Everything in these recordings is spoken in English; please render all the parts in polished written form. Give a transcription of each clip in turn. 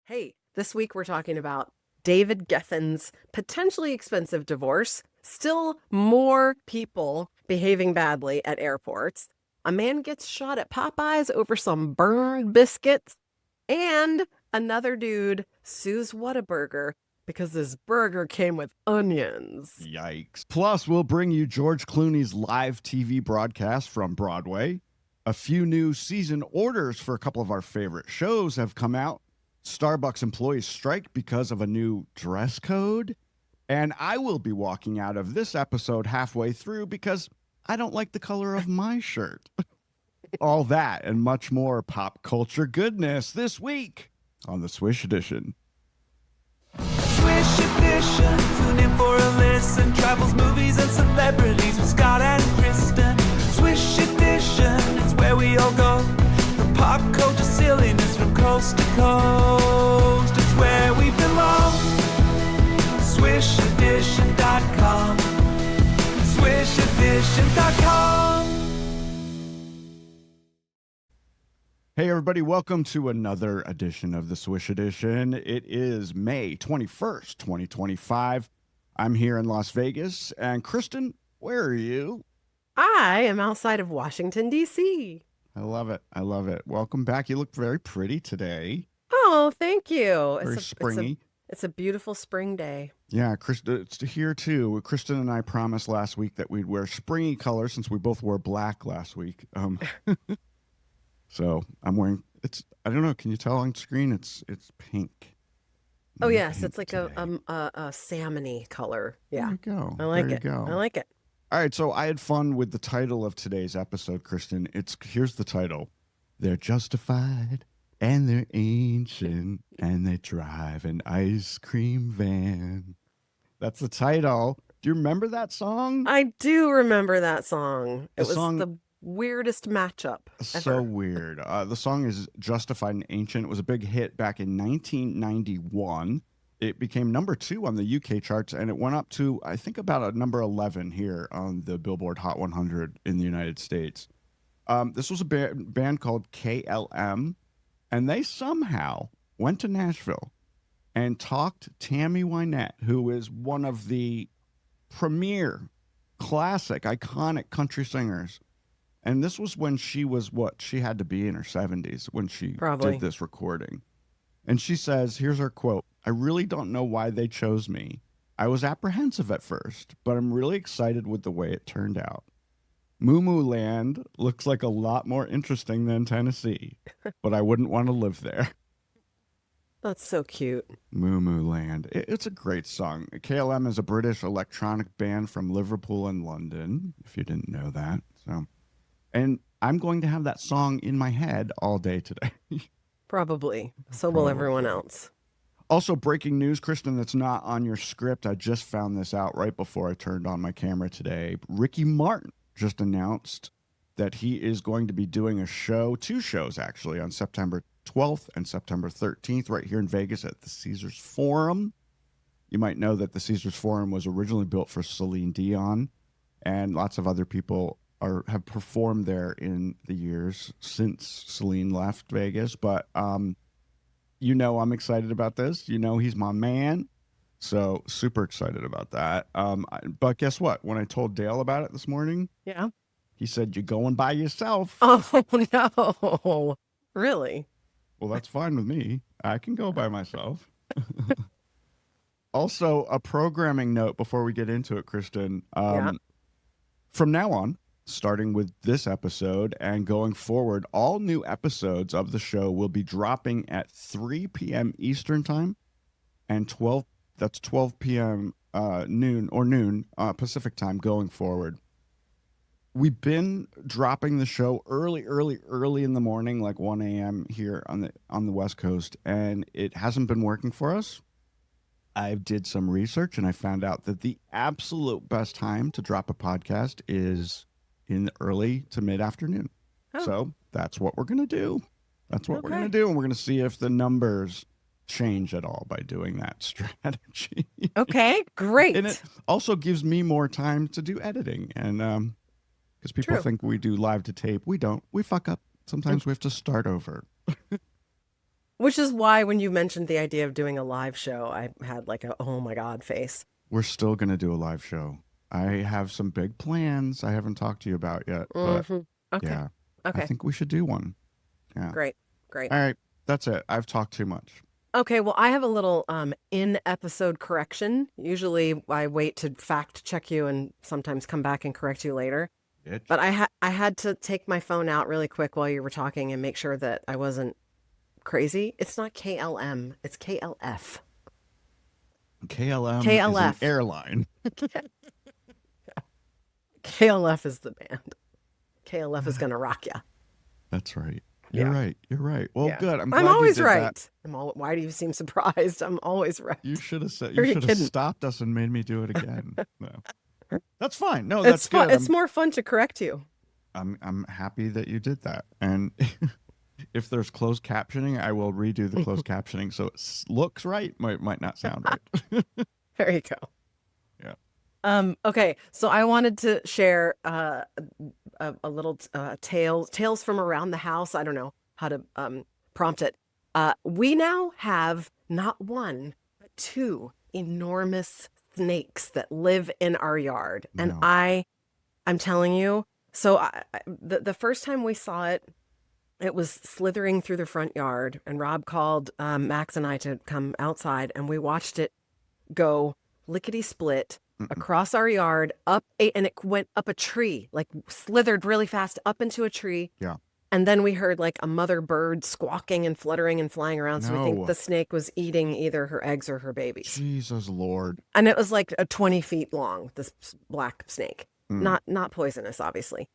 Hey, this week we're talking about David Geffen's potentially expensive divorce, still more people behaving badly at airports, a man gets shot at Popeyes over some burned biscuits, and another dude sues Whataburger because his burger came with onions. Yikes. Plus, we'll bring you George Clooney's live TV broadcast from Broadway. A few new season orders for a couple of our favorite shows have come out. Starbucks employees strike because of a new dress code. And I will be walking out of this episode halfway through because I don't like the color of my shirt. All that and much more pop culture goodness this week on the Swish Edition. Swish Edition, tune in for a listen. Travels, movies, and celebrities with Scott and Kristin. Swish Edition, it's where we all go. From pop culture silliness from coast to coast. It's where we belong. SwishEdition.com. SwishEdition.com. Hey, everybody, welcome to another edition of the Swish Edition. It is May 21st, 2025. I'm here in Las Vegas. And Kristin, where are you? I am outside of Washington, D.C. I love it. I love it. Welcome back. You look very pretty today. Oh, thank you. Very springy. It's a beautiful spring day. Yeah, it's here too. Kristin and I promised last week that we'd wear springy colors since we both wore black last week. So I'm wearing, I don't know, can you tell on screen? It's pink. Oh, yes, it's like today. a salmon-y color. Yeah. There you go. I like there it. You go. I like it. All right, so I had fun with the title of today's episode, Kristin. Here's the title. They're justified and they're ancient and they drive an ice cream van. That's the title. Do you remember that song? I do remember that song. It was the weirdest matchup ever. So weird. The song is Justified and Ancient. It was a big hit back in 1991. It became number 2 on the UK charts, and it went up to, I think, about a number 11 here on the Billboard Hot 100 in the United States. This was a band called KLM, and they somehow went to Nashville and talked Tammy Wynette, who is one of the premier, classic, iconic country singers. And this was when she was what she had to be in her 70s when she did this recording. And she says, here's her quote, "I really don't know why they chose me. I was apprehensive at first, but I'm really excited with the way it turned out. Moo Moo Land looks like a lot more interesting than Tennessee, but I wouldn't want to live there." That's so cute. Moo Moo Land. It's a great song. KLM is a British electronic band from Liverpool and London, if you didn't know that. And I'm going to have that song in my head all day today. Probably. So will everyone else. Also, breaking news, Kristin, that's not on your script. I just found this out right before I turned on my camera today. Ricky Martin just announced that he is going to be doing a show, 2 shows actually, on September 12th and September 13th, right here in Vegas at the Caesars Forum. You might know that the Caesars Forum was originally built for Celine Dion, and lots of other people have performed there in the years since Celine left Vegas. But I'm excited about this. He's my man. So super excited about that. But guess what? When I told Dale about it this morning, yeah, he said, "You're going by yourself." Oh, no. Really? Well, that's fine with me. I can go by myself. Also, a programming note before we get into it, Kristin. From now on, starting with this episode and going forward, all new episodes of the show will be dropping at 3 p.m. Eastern time and 12 p.m. noon Pacific time going forward. We've been dropping the show early in the morning, like 1 a.m. here on the West Coast, and it hasn't been working for us. I did some research and I found out that the absolute best time to drop a podcast is in the early to mid-afternoon. Oh. So that's what we're going to do. We're going to do. And we're going to see if the numbers change at all by doing that strategy. Okay, great. And it also gives me more time to do editing. And because people think we do live to tape. We don't. We fuck up. Sometimes we have to start over. Which is why when you mentioned the idea of doing a live show, I had like a oh my God face. We're still going to do a live show. I have some big plans I haven't talked to you about yet. But Okay. yeah, Okay. I think we should do one. Yeah. Great. All right. That's it. I've talked too much. Okay, well, I have a little in-episode correction. Usually I wait to fact check you and sometimes come back and correct you later. Bitch. But I had to take my phone out really quick while you were talking and make sure that I wasn't crazy. It's not KLM, it's KLF. KLM is KLF. an airline. KLF is the band. KLF is gonna rock ya. That's right. You're Yeah. right. You're right. Well, Yeah. good. I'm glad always you did right. that. Why do you seem surprised? I'm always right. You should have said. Are You you should have kidding? stopped us and made me do it again. No, that's fine. No, that's It's fun. good. It's more fun to correct you. I'm happy that you did that. And if there's closed captioning, I will redo the closed captioning so it looks right. Might not sound right. There you go. Yeah. Okay, so I wanted to share a little tales from around the house. I don't know how to prompt it. We now have not one, but two enormous snakes that live in our yard. And No. I'm telling you, so the first time we saw it, it was slithering through the front yard, and Rob called Max and I to come outside, and we watched it go lickety split across our yard and it went up a tree, like slithered really fast up into a tree. Yeah. And then we heard like a mother bird squawking and fluttering and flying around. So we think No. the snake was eating either her eggs or her babies. Jesus Lord. And it was like a 20 feet long, this black snake. Mm. Not poisonous, obviously.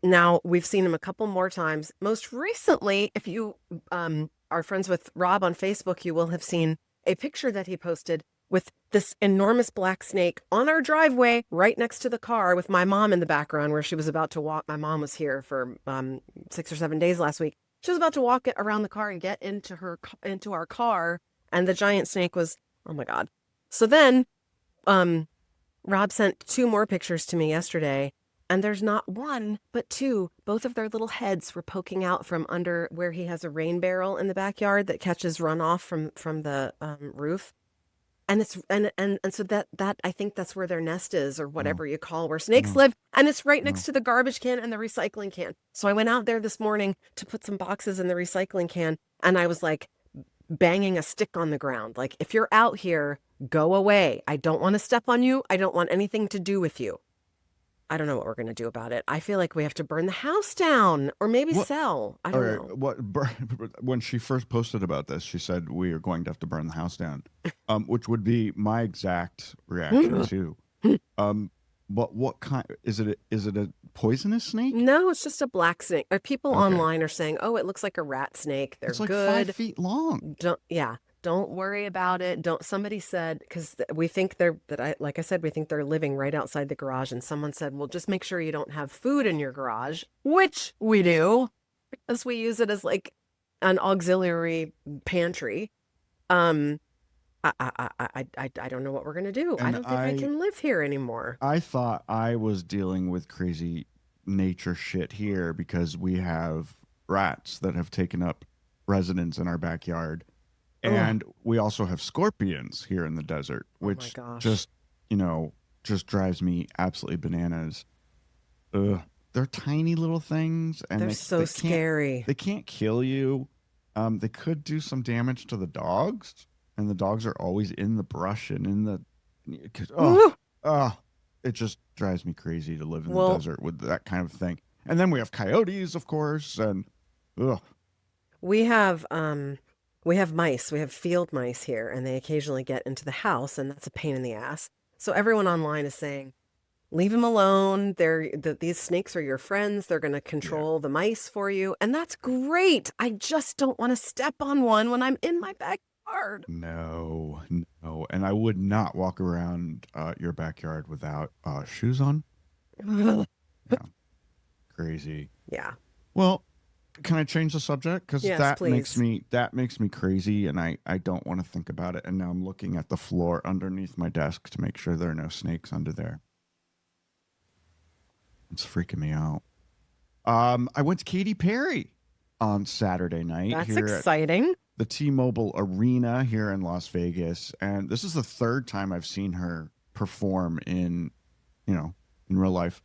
Now we've seen him a couple more times. Most recently, if you are friends with Rob on Facebook, you will have seen a picture that he posted with this enormous black snake on our driveway right next to the car with my mom in the background where she was about to walk. My mom was here for 6 or 7 days last week. She was about to walk around the car and get into our car, and the giant snake was, oh my God. So then Rob sent 2 more pictures to me yesterday, and there's not one, but 2. Both of their little heads were poking out from under where he has a rain barrel in the backyard that catches runoff from the roof. And it's and so that I think that's where their nest is, or whatever you call where snakes live, and it's right next to the garbage can and the recycling can. So I went out there this morning to put some boxes in the recycling can, and I was like banging a stick on the ground, like, if you're out here, go away. I don't want to step on you. I don't want anything to do with you. I don't know what we're going to do about it. I feel like we have to burn the house down or maybe sell. I don't know. When she first posted about this, she said we are going to have to burn the house down, which would be my exact reaction too. But what kind is it? Is it a poisonous snake? No, it's just a black snake. People online are saying, "Oh, it looks like a rat snake. They're It's like good. 5 feet long." Don't worry about it. Somebody said, because we think like I said, we think they're living right outside the garage. And someone said, well, just make sure you don't have food in your garage, which we do, because we use it as like an auxiliary pantry. I don't know what we're going to do. I And don't think I can live here anymore. I thought I was dealing with crazy nature shit here because we have rats that have taken up residence in our backyard. And we also have scorpions here in the desert, which just drives me absolutely bananas. They're tiny little things, and They're so scary. They can't kill you. They could do some damage to the dogs, and the dogs are always in the brush and in the. It just drives me crazy to live in the desert with that kind of thing. And then we have coyotes, of course, and we have mice. We have field mice here, and they occasionally get into the house, and that's a pain in the ass. So everyone online is saying, leave them alone. These snakes are your friends. They're going to control the mice for you, and that's great. I just don't want to step on one when I'm in my backyard. No. And I would not walk around your backyard without shoes on. Yeah. Crazy. Yeah. Well, can I change the subject? Because Yes, that please. makes me crazy, and I don't want to think about it. And now I'm looking at the floor underneath my desk to make sure there are no snakes under there. It's freaking me out. I went to Katy Perry on Saturday night. That's here exciting. the T-Mobile Arena here in Las Vegas, and this is the third time I've seen her perform in real life.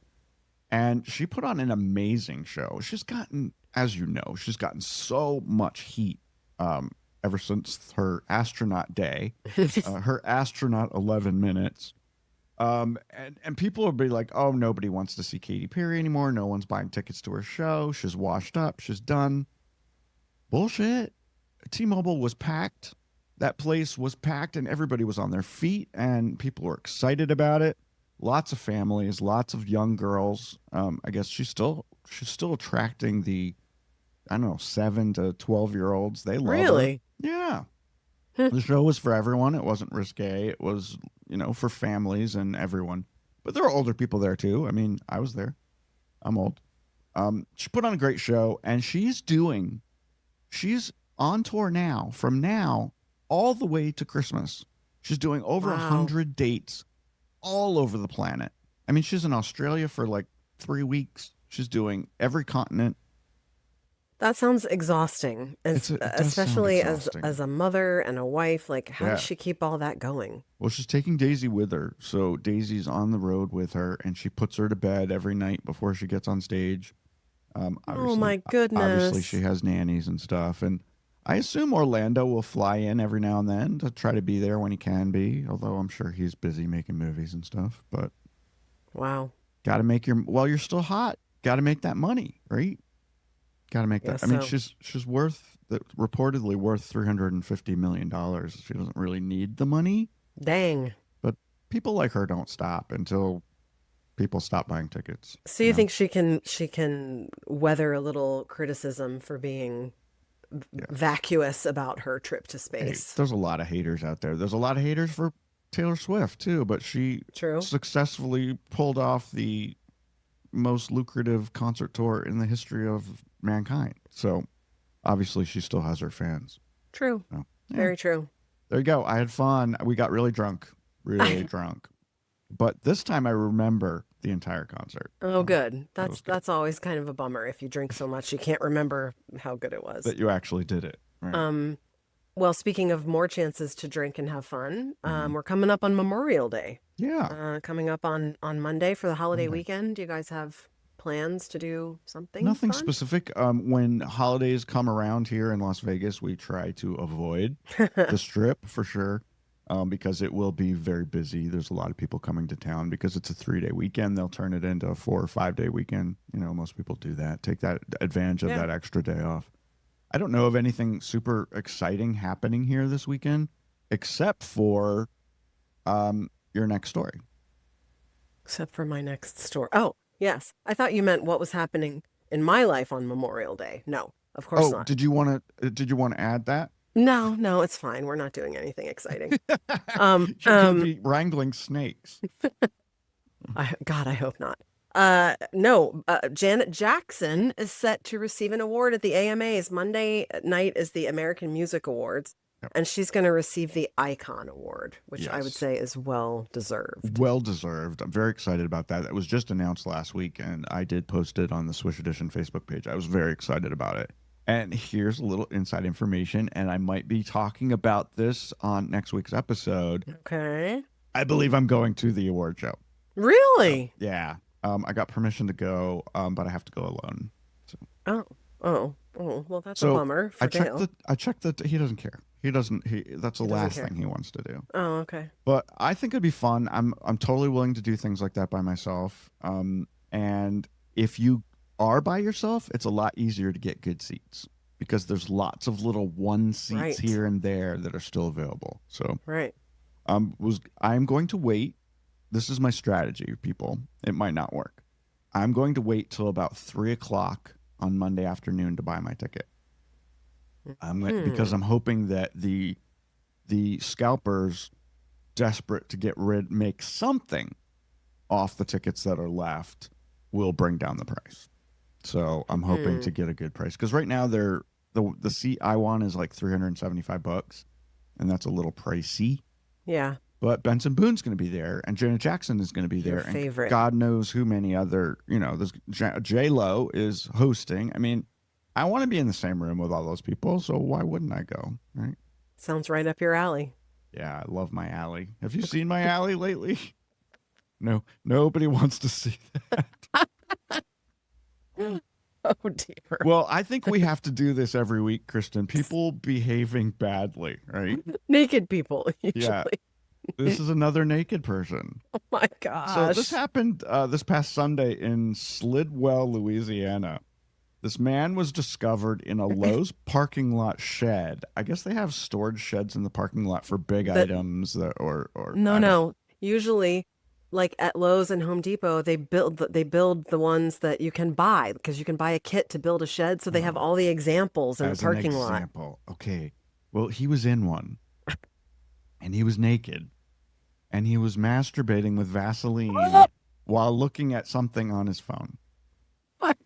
And she put on an amazing show. She's gotten, as you know, so much heat ever since her astronaut day, her astronaut 11 minutes. And people will be like, oh, nobody wants to see Katy Perry anymore. No one's buying tickets to her show. She's washed up. She's done. Bullshit. T-Mobile was packed. That place was packed and everybody was on their feet and people were excited about it. Lots of families, lots of young girls. I guess she's still attracting the, 7 to 12-year-olds. They love her. Really? Yeah. The show was for everyone. It wasn't risque. It was, for families and everyone. But there were older people there too. I mean, I was there. I'm old. She put on a great show and she's on tour now, from now all the way to Christmas. She's doing over 100 dates all over the planet. I mean, she's in Australia for like 3 weeks. She's doing every continent. That sounds exhausting, especially as a mother and a wife. Like, how does she keep all that going? Well, she's taking Daisy with her. So Daisy's on the road with her, and she puts her to bed every night before she gets on stage. Oh, my goodness. Obviously, she has nannies and stuff. And I assume Orlando will fly in every now and then to try to be there when he can be, although I'm sure he's busy making movies and stuff. But wow. Got to make while you're still hot, got to make that money, right? Got to make that. I mean, she's reportedly worth $350 million. She doesn't really need the money. Dang. But people like her don't stop until people stop buying tickets. So you think she can weather a little criticism for being vacuous about her trip to space? Hey, there's a lot of haters out there. There's a lot of haters for Taylor Swift too, but she successfully pulled off the most lucrative concert tour in the history of mankind. So obviously she still has her fans. True. So, very true. There you go. I had fun. We got really drunk. But this time I remember the entire concert. Oh, good. That's always kind of a bummer. If you drink so much, you can't remember how good it was. That you actually did it. Right. Well, speaking of more chances to drink and have fun, we're coming up on Memorial Day. Yeah. Coming up on Monday for the holiday weekend. Do you guys have plans to do something? Nothing fun? Specific. When holidays come around here in Las Vegas, we try to avoid the Strip for sure. Because it will be very busy. There's a lot of people coming to town because it's a 3-day weekend. They'll turn it into a 4 or 5-day weekend. Most people do that. Take that advantage of that extra day off. I don't know of anything super exciting happening here this weekend, except for your next story. Except for my next story. Oh, yes. I thought you meant what was happening in my life on Memorial Day. No, of course not. Did you want to add that? No, it's fine. We're not doing anything exciting. You're going to be wrangling snakes. God, I hope not. No, Janet Jackson is set to receive an award at the AMAs. Monday night is the American Music Awards, and she's going to receive the Icon Award, which I would say is well-deserved. Well-deserved. I'm very excited about that. It was just announced last week, and I did post it on the Swish Edition Facebook page. I was very excited about it. And here's a little inside information, and I might be talking about this on next week's episode. Okay. I believe I'm going to the award show. Really? Yeah. I got permission to go, but I have to go alone. So. Oh. Well, that's a bummer for Dale. I checked that he doesn't care. That's the last thing he wants to do. Oh, okay. But I think it'd be fun. I'm totally willing to do things like that by myself. And if you are by yourself, it's a lot easier to get good seats because there's lots of little one seats here and there that are still available. So I'm going to wait. This is my strategy, people. It might not work. I'm going to wait till about 3:00 on Monday afternoon to buy my ticket. Because I'm hoping that the scalpers, desperate to make something off the tickets that are left, will bring down the price. So I'm hoping to get a good price because right now the seat I want is like $375, and that's a little pricey. Yeah. But Benson Boone's going to be there, and Janet Jackson is going to be there, favorite. And God knows who many other. There's J-Lo is hosting. I mean, I want to be in the same room with all those people, so why wouldn't I go? Right? Sounds right up your alley. Yeah, I love my alley. Have you seen my alley lately? No, nobody wants to see that. Oh, dear. Well, I think we have to do this every week, Kristin. People behaving badly, right? Naked people, usually. Yeah. This is another naked person. Oh, my gosh. So this happened this past Sunday in Slidwell, Louisiana. This man was discovered in a Lowe's parking lot shed. I guess they have storage sheds in the parking lot for big items or No. Usually, like at Lowe's and Home Depot, they build the ones that you can buy because you can buy a kit to build a shed. So they have all the examples in the parking lot. Okay. Well, he was in one, and he was naked, and he was masturbating with Vaseline while looking at something on his phone. What?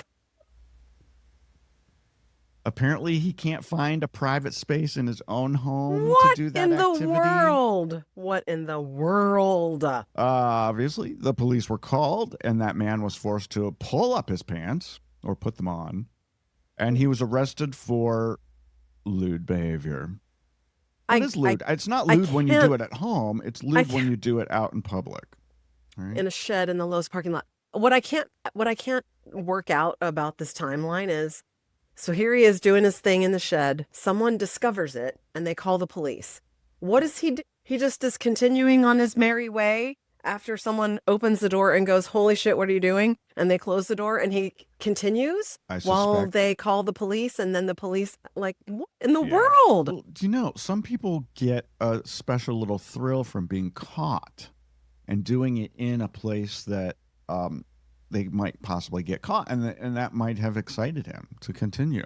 Apparently, he can't find a private space in his own home What to do that in activity. the world? What in the world? Obviously, the police were called, and that man was forced to pull up his pants or put them on, and he was arrested for lewd behavior. What is lewd? It's not lewd when you do it at home. It's lewd when you do it out in public. Right? In a shed in the Lowe's parking lot. What I can't work out about this timeline is, so here he is doing his thing in the shed. Someone discovers it, and they call the police. What does he do? He just is continuing on his merry way after someone opens the door and goes, "Holy shit, what are you doing?" And they close the door, and he continues while they call the police, and then the police, like, what in the world? Well, do you know, some people get a special little thrill from being caught and doing it in a place that they might possibly get caught, and that might have excited him to continue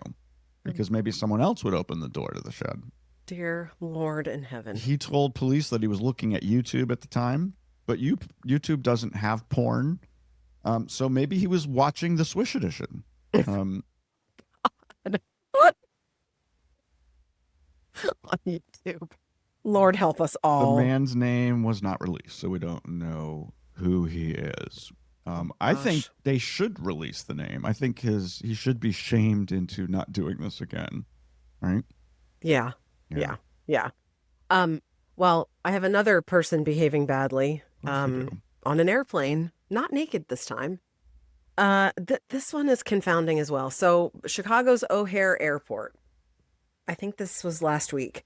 because maybe someone else would open the door to the shed. Dear Lord in heaven. He told police that he was looking at YouTube at the time, but YouTube doesn't have porn, so maybe he was watching the Swish edition. What? On YouTube. Lord help us all. The man's name was not released, so we don't know who he is. I think they should release the name. I think he should be shamed into not doing this again. Right? Yeah. Well, I have another person behaving badly on an airplane, not naked this time. This one is confounding as well. So Chicago's O'Hare Airport, I think this was last week.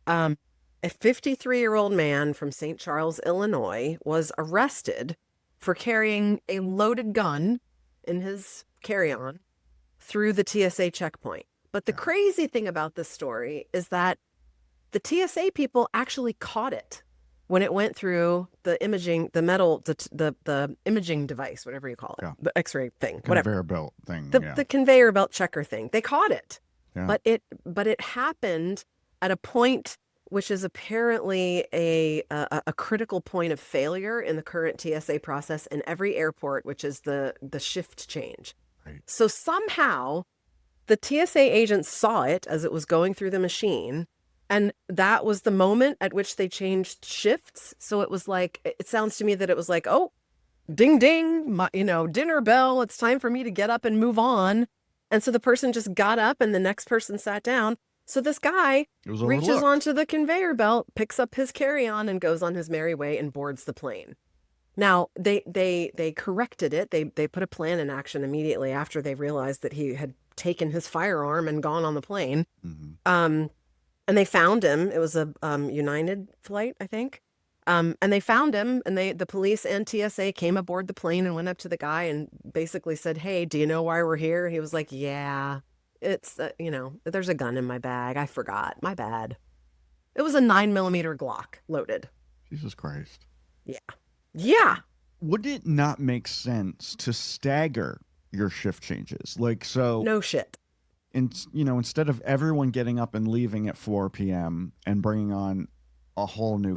A 53-year-old man from St. Charles, Illinois, was arrested for carrying a loaded gun in his carry-on through the TSA checkpoint. But the crazy thing about this story is that the TSA people actually caught it when it went through the imaging, the imaging device, whatever you call it, the X-ray thing, conveyor belt thing, the conveyor belt checker thing. They caught it, yeah. but it happened at a point which is apparently a critical point of failure in the current TSA process in every airport, which is the shift change. Right. So somehow the TSA agents saw it as it was going through the machine, and that was the moment at which they changed shifts. So it was like, it sounds to me that it was like, oh, ding, ding, dinner bell. It's time for me to get up and move on. And so the person just got up and the next person sat down. So this guy reaches onto the conveyor belt, picks up his carry-on, and goes on his merry way and boards the plane. Now, they corrected it. They put a plan in action immediately after they realized that he had taken his firearm and gone on the plane. Mm-hmm. And they found him. It was a United flight, I think. And they found him, and the police and TSA came aboard the plane and went up to the guy and basically said, "Hey, do you know why we're here?" He was like, "Yeah. It's, there's a gun in my bag. I forgot. My bad." It was a 9mm Glock loaded. Jesus Christ. Yeah. Would it not make sense to stagger your shift changes? Like, so. No shit. Instead of everyone getting up and leaving at 4 p.m. and bringing on a whole new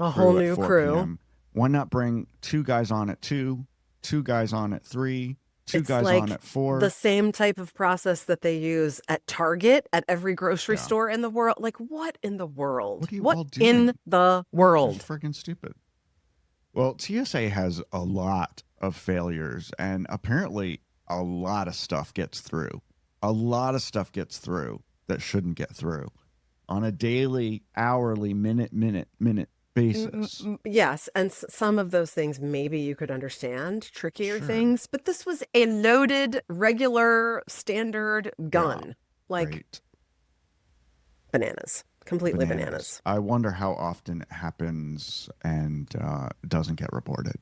crew, p.m., why not bring 2 guys on at 2, 2 guys on at 3, 2 guys on at 4. The same type of process that they use at Target, at every grocery store in the world. Like, what in the world? What are you all doing? In the world? It's freaking stupid. Well, TSA has a lot of failures, and apparently a lot of stuff gets through. A lot of stuff gets through that shouldn't get through on a daily, hourly, minute basis. Yes, and some of those things maybe you could understand, trickier Sure. things, but this was a loaded, regular, standard gun. Like Right. bananas. Completely bananas. I wonder how often it happens and doesn't get reported.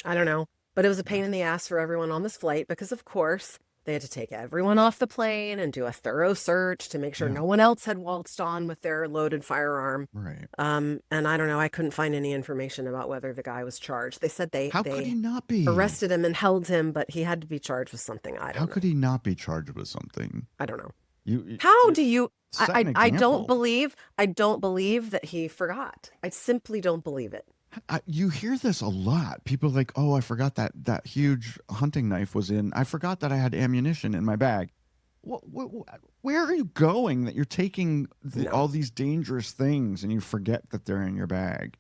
I don't know. But it was a pain in the ass for everyone on this flight because, of course, they had to take everyone off the plane and do a thorough search to make sure no one else had waltzed on with their loaded firearm. Right. And I don't know. I couldn't find any information about whether the guy was charged. They said How could he not be? arrested him and held him, but he had to be charged with something. I don't know. How could he not be charged with something? I don't know. How do you? set an I don't example. believe that he forgot. I simply don't believe it. You hear this a lot. People are like, oh, I forgot that huge hunting knife was in. I forgot that I had ammunition in my bag. Where are you going that you're taking all these dangerous things and you forget that they're in your bag?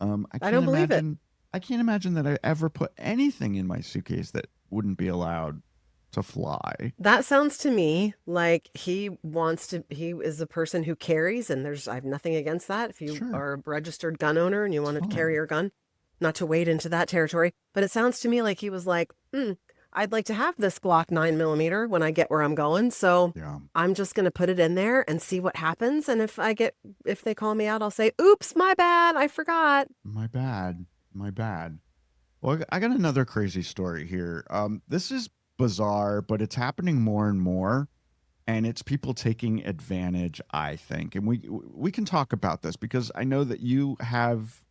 I don't believe it. I can't imagine that I ever put anything in my suitcase that wouldn't be allowed to fly. That sounds to me like he is a person who carries, and I have nothing against that. If you are a registered gun owner and you wanted to carry your gun, not to wade into that territory. But it sounds to me like he was like, I'd like to have this Glock 9mm when I get where I'm going. So I'm just going to put it in there and see what happens. And if they call me out, I'll say, oops, my bad. I forgot. My bad. Well, I got another crazy story here. This is bizarre, but it's happening more and more, and it's people taking advantage, I think. And we can talk about this because I know that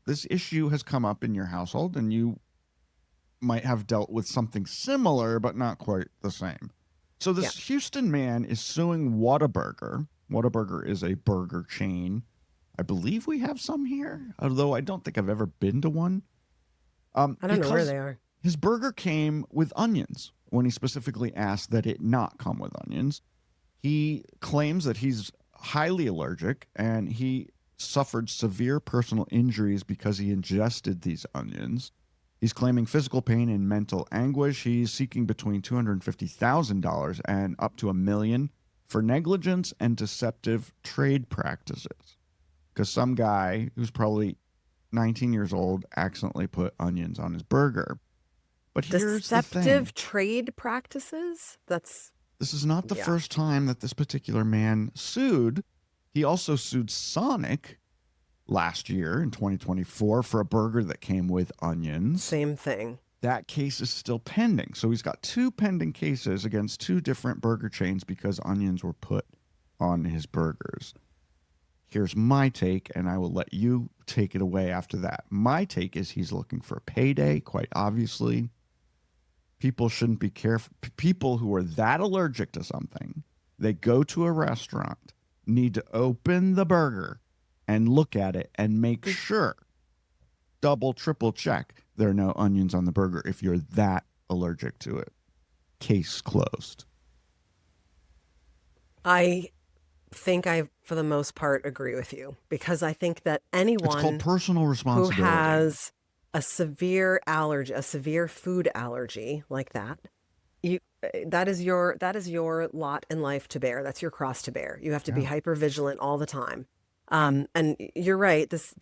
this issue has come up in your household, and you might have dealt with something similar, but not quite the same. So this Houston man is suing Whataburger. Whataburger is a burger chain. I believe we have some here, although I don't think I've ever been to one. I don't know where they are. His burger came with onions when he specifically asked that it not come with onions. He claims that he's highly allergic and he suffered severe personal injuries because he ingested these onions. He's claiming physical pain and mental anguish. He's seeking between $250,000 and up to $1 million for negligence and deceptive trade practices. Because some guy who's probably 19 years old accidentally put onions on his burger. But here's the thing. Deceptive trade practices? This is not the first time that this particular man sued. He also sued Sonic last year in 2024 for a burger that came with onions. Same thing. That case is still pending. So he's got 2 pending cases against 2 different burger chains because onions were put on his burgers. Here's my take, and I will let you take it away after that. My take is he's looking for a payday, quite obviously. People shouldn't be careful. People who are that allergic to something, they go to a restaurant, need to open the burger and look at it and make sure, double, triple check, there are no onions on the burger if you're that allergic to it. Case closed. I think I, for the most part, agree with you because I think that anyone it's called personal responsibility. Who has a severe allergy, a severe food allergy like that, that is your lot in life to bear. That's your cross to bear. You have to be hyper vigilant all the time. And you're right. This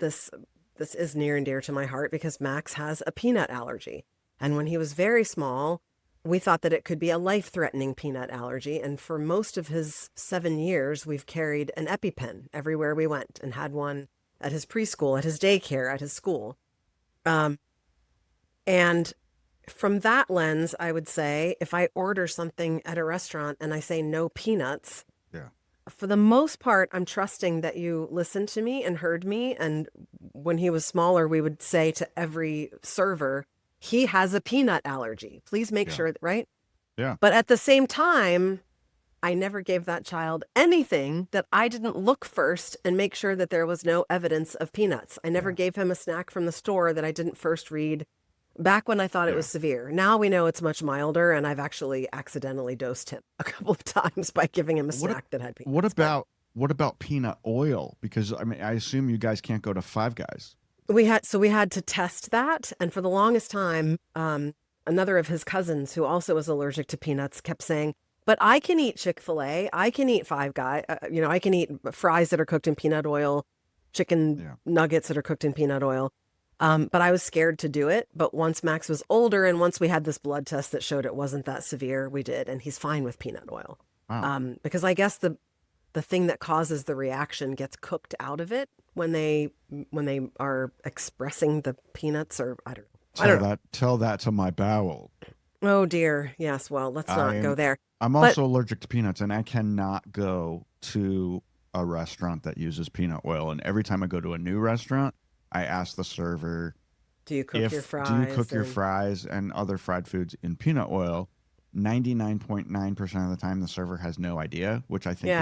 is near and dear to my heart because Max has a peanut allergy. And when he was very small, we thought that it could be a life-threatening peanut allergy. And for most of his 7 years, we've carried an EpiPen everywhere we went and had one at his preschool, at his daycare, at his school. And from that lens, I would say if I order something at a restaurant and I say no peanuts, for the most part, I'm trusting that you listened to me and heard me. And when he was smaller, we would say to every server, he has a peanut allergy. Please make sure, right? Yeah. But at the same time, I never gave that child anything that I didn't look first and make sure that there was no evidence of peanuts. I never gave him a snack from the store that I didn't first read back when I thought it was severe. Now we know it's much milder, and I've actually accidentally dosed him a couple of times by giving him a snack that had peanuts. What about peanut oil? Because I mean, I assume you guys can't go to Five Guys. We had to test that, and for the longest time, another of his cousins who also was allergic to peanuts kept saying, But I can eat Chick-fil-A. I can eat Five Guys. I can eat fries that are cooked in peanut oil, chicken nuggets that are cooked in peanut oil. But I was scared to do it. But once Max was older and once we had this blood test that showed it wasn't that severe, we did. And he's fine with peanut oil. Wow. Because I guess the thing that causes the reaction gets cooked out of it when they are expressing the peanuts, or I don't know. Tell that to my bowel. Oh dear. Yes. Well, let's not go there. I'm also allergic to peanuts, and I cannot go to a restaurant that uses peanut oil. And every time I go to a new restaurant, I ask the server, do you cook your fries? Do you cook your fries and other fried foods in peanut oil? 99.9% of the time, the server has no idea, which I think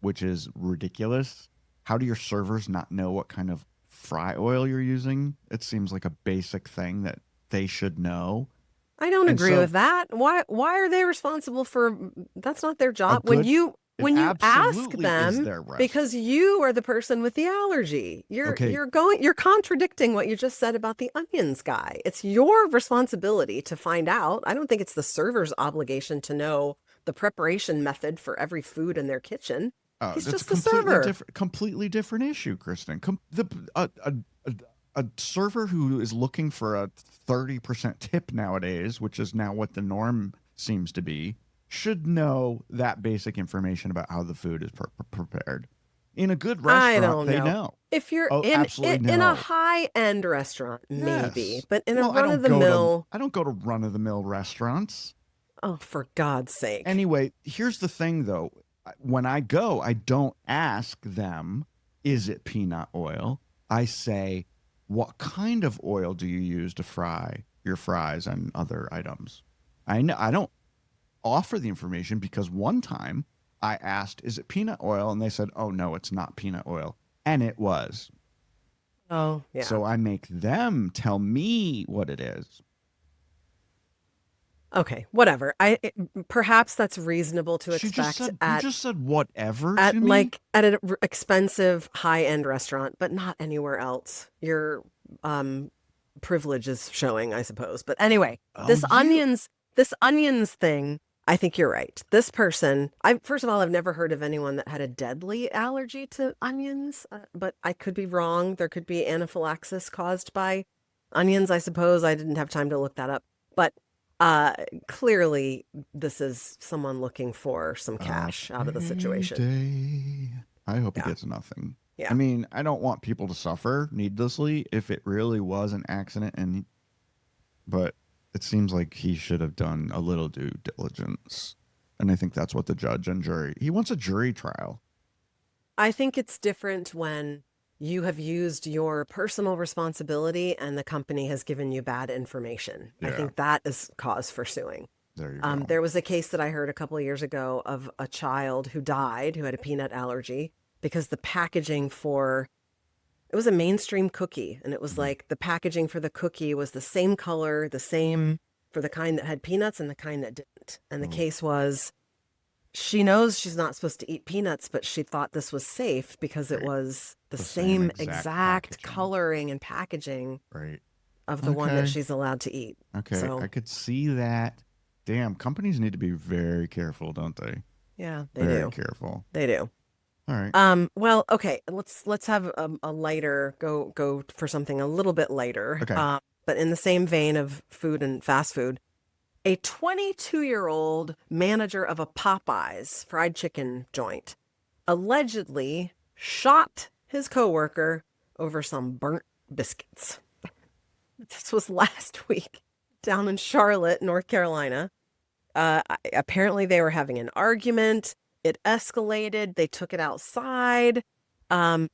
is ridiculous. How do your servers not know what kind of fry oil you're using? It seems like a basic thing that they should know. I don't agree with that. Why are they responsible for? That's not their job. When you ask them, because you are the person with the allergy. You're contradicting what you just said about the onions guy. It's your responsibility to find out. I don't think it's the server's obligation to know the preparation method for every food in their kitchen. He's just the server. Completely different issue, Kristin. A server who is looking for a 30% tip nowadays, which is now what the norm seems to be, should know that basic information about how the food is prepared. In a good restaurant, they know. If you're in a high-end restaurant, maybe, but in a run-of-the-mill... I don't go to run-of-the-mill restaurants. Oh, for God's sake. Anyway, here's the thing, though. When I go, I don't ask them, is it peanut oil? I say, what kind of oil do you use to fry your fries and other items? I don't offer the information because one time I asked, is it peanut oil? And they said, oh, no, it's not peanut oil. And it was. Oh, yeah. So I make them tell me what it is. Okay, whatever. Perhaps that's reasonable to expect. You just said whatever at to me? Like at an expensive high-end restaurant, but not anywhere else. Your privilege is showing, I suppose. But anyway, this onions thing, I think you're right. This person, first of all, I've never heard of anyone that had a deadly allergy to onions, but I could be wrong. There could be anaphylaxis caused by onions, I suppose. I didn't have time to look that up, but clearly this is someone looking for some cash out of the situation. I hope he gets nothing. Yeah. I mean, I don't want people to suffer needlessly if it really was an accident, but it seems like he should have done a little due diligence. And I think that's what the judge and jury, he wants a jury trial. I think it's different when you have used your personal responsibility and the company has given you bad information. Yeah. I think that is cause for suing. There you go. There was a case that I heard a couple of years ago of a child who died who had a peanut allergy because the packaging it was a mainstream cookie. And it was like the packaging for the cookie was the same color, the same for the kind that had peanuts and the kind that didn't. And the case was, she knows she's not supposed to eat peanuts, but she thought this was safe because it was the same exact coloring and packaging of the one that she's allowed to eat. Okay, so, I could see that. Damn, companies need to be very careful, don't they? Yeah, they do. Very careful. They do. All right. Well, okay. Let's have a lighter go for something a little bit lighter. Okay. But in the same vein of food and fast food. A 22-year-old manager of a Popeyes fried chicken joint allegedly shot his coworker over some burnt biscuits. This was last week down in Charlotte, North Carolina. Apparently they were having an argument. It escalated. They took it outside. A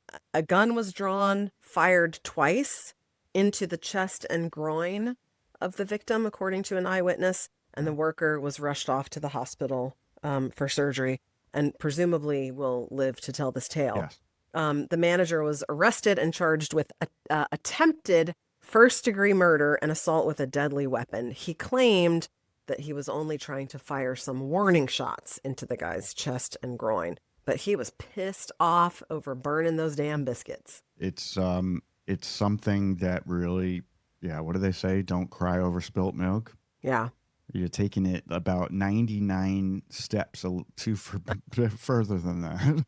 gun was drawn, fired twice into the chest and groin of the victim, according to an eyewitness, and the worker was rushed off to the hospital for surgery and presumably will live to tell this tale. Yes. The manager was arrested and charged with attempted first-degree murder and assault with a deadly weapon. He claimed that he was only trying to fire some warning shots into the guy's chest and groin, but he was pissed off over burning those damn biscuits. It's something that really... Yeah, what do they say? Don't cry over spilt milk. Yeah. You're taking it about 99 steps further than that.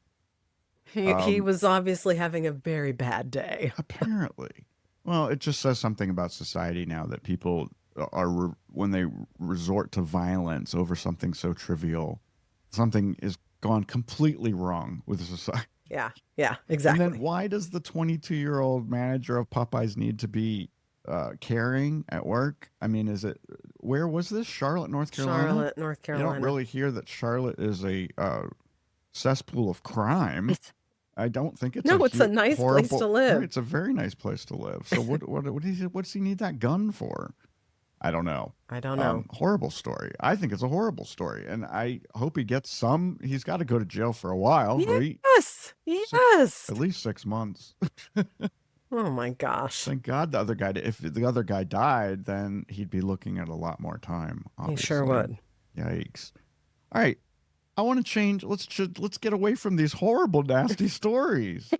He was obviously having a very bad day. Apparently. Well, it just says something about society now that people are, when they resort to violence over something so trivial, something is gone completely wrong with society. Yeah, exactly. And then why does the 22-year-old manager of Popeyes need to be caring at work? I mean, where was this? Charlotte, North Carolina? Charlotte, North Carolina. You don't really hear that Charlotte is a cesspool of crime. I don't think it's a nice place to live. Right, it's a very nice place to live. So what's he need that gun for? I don't know. Horrible story. I think it's a horrible story, and I hope he gets some. He's got to go to jail for a while, right? Yes. At least 6 months. Oh my gosh! Thank God if the other guy died, then he'd be looking at a lot more time. Obviously. He sure would. Yikes! All right. I want to change. Let's get away from these horrible, nasty stories.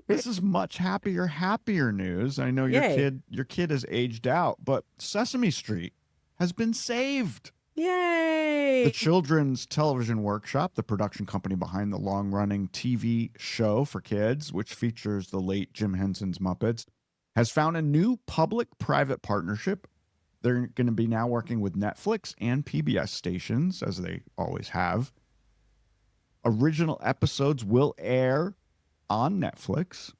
This is much happier news. I know your kid has aged out, but Sesame Street has been saved. Yay! The Children's Television Workshop, the production company behind the long-running TV show for kids, which features the late Jim Henson's Muppets, has found a new public-private partnership. They're going to be now working with Netflix and PBS stations, as they always have. Original episodes will air on Netflix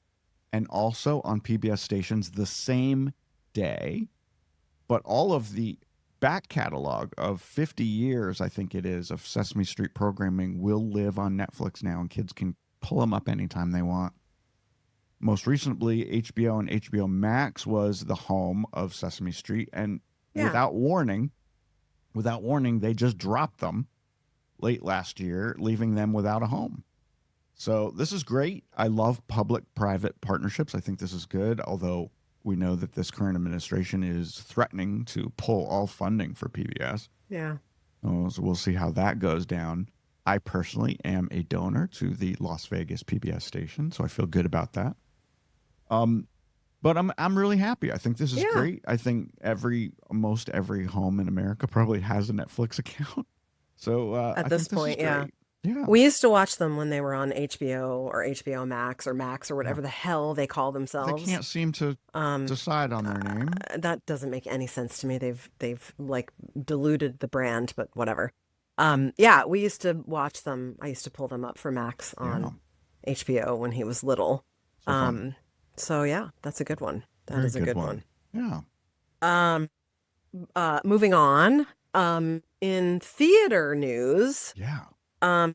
and also on PBS stations the same day. But all of the back catalog of 50 years, I think it is, of Sesame Street programming will live on Netflix now, and kids can pull them up anytime they want. Most recently, HBO and HBO Max was the home of Sesame Street, and without warning, they just dropped them late last year, leaving them without a home. So this is great. I love public-private partnerships. I think this is good, although we know that this current administration is threatening to pull all funding for PBS. Yeah. So we'll see how that goes down. I personally am a donor to the Las Vegas PBS station, so I feel good about that. But I'm really happy. I think this is great. I think most every home in America probably has a Netflix account. So at this point, yeah. We used to watch them when they were on HBO or HBO Max or whatever the hell they call themselves. They can't seem to decide on their name. That doesn't make any sense to me. They've like diluted the brand, but whatever. We used to watch them. I used to pull them up for Max on HBO when he was little. So yeah, that's a good one. That is a good one. Yeah. Moving on. In theater news, and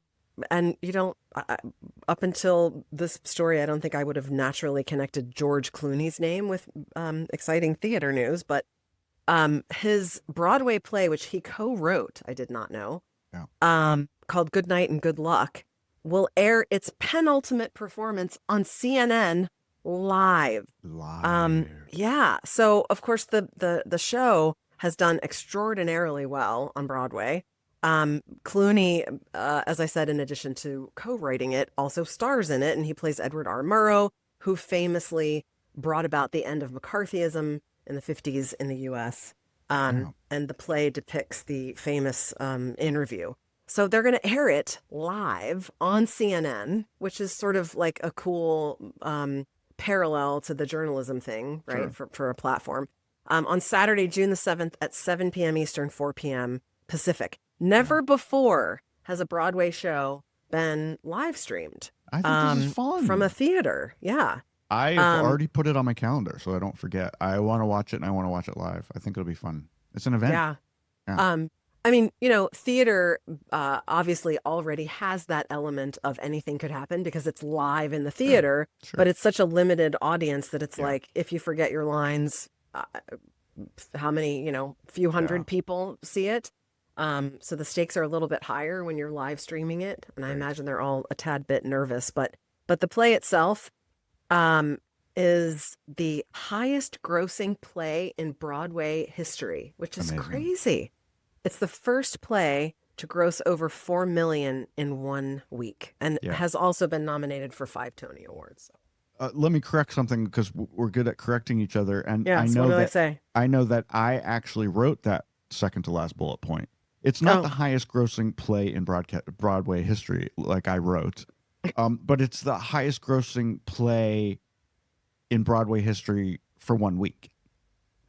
up until this story, I don't think I would have naturally connected George Clooney's name with exciting theater news, but his Broadway play, which he co-wrote, I did not know, called Good Night and Good Luck, will air its penultimate performance on CNN live. So of course the show has done extraordinarily well on Broadway. Clooney, as I said, in addition to co-writing it, also stars in it, and he plays Edward R. Murrow, who famously brought about the end of McCarthyism in the 50s in the U.S. And the play depicts the famous interview. So they're going to air it live on CNN, which is sort of like a cool parallel to the journalism thing, right, for a platform. On Saturday, June the 7th at 7 p.m. Eastern, 4 p.m. Pacific. Never before has a Broadway show been live streamed. I think this is fun. From a theater. Yeah. I've already put it on my calendar so I don't forget. I want to watch it and I want to watch it live. I think it'll be fun. It's an event. Yeah. I mean, theater obviously already has that element of anything could happen because it's live in the theater, but it's such a limited audience that it's like if you forget your lines, how many, few hundred people see it. So the stakes are a little bit higher when you're live streaming it. And I imagine they're all a tad bit nervous, but the play itself is the highest grossing play in Broadway history, which is crazy. It's the first play to gross over $4 million in 1 week and has also been nominated for 5 Tony Awards. Let me correct something because we're good at correcting each other. And I know that I actually wrote that second to last bullet point. It's not Oh. the highest grossing play in Broadway history, like I wrote, but it's the highest grossing play in Broadway history for 1 week.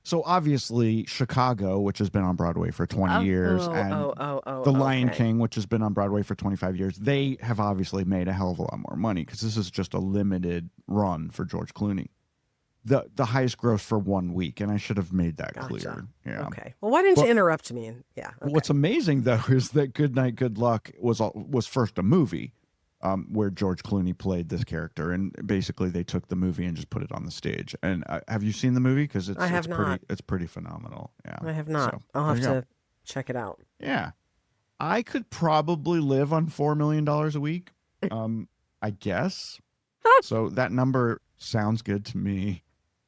So obviously Chicago, which has been on Broadway for 20 years, and The Lion King, which has been on Broadway for 25 years, they have obviously made a hell of a lot more money because this is just a limited run for George Clooney. The highest gross for 1 week, and I should have made that clear. Yeah. Okay. Well, why didn't you interrupt me? Yeah. Okay. What's amazing though is that Good Night, Good Luck was first a movie, where George Clooney played this character, and basically they took the movie and just put it on the stage. And have you seen the movie? Because I have not. It's pretty phenomenal. Yeah, I have not. So, I'll have to check it out. Yeah, I could probably live on $4 million a week. I guess. So that number sounds good to me.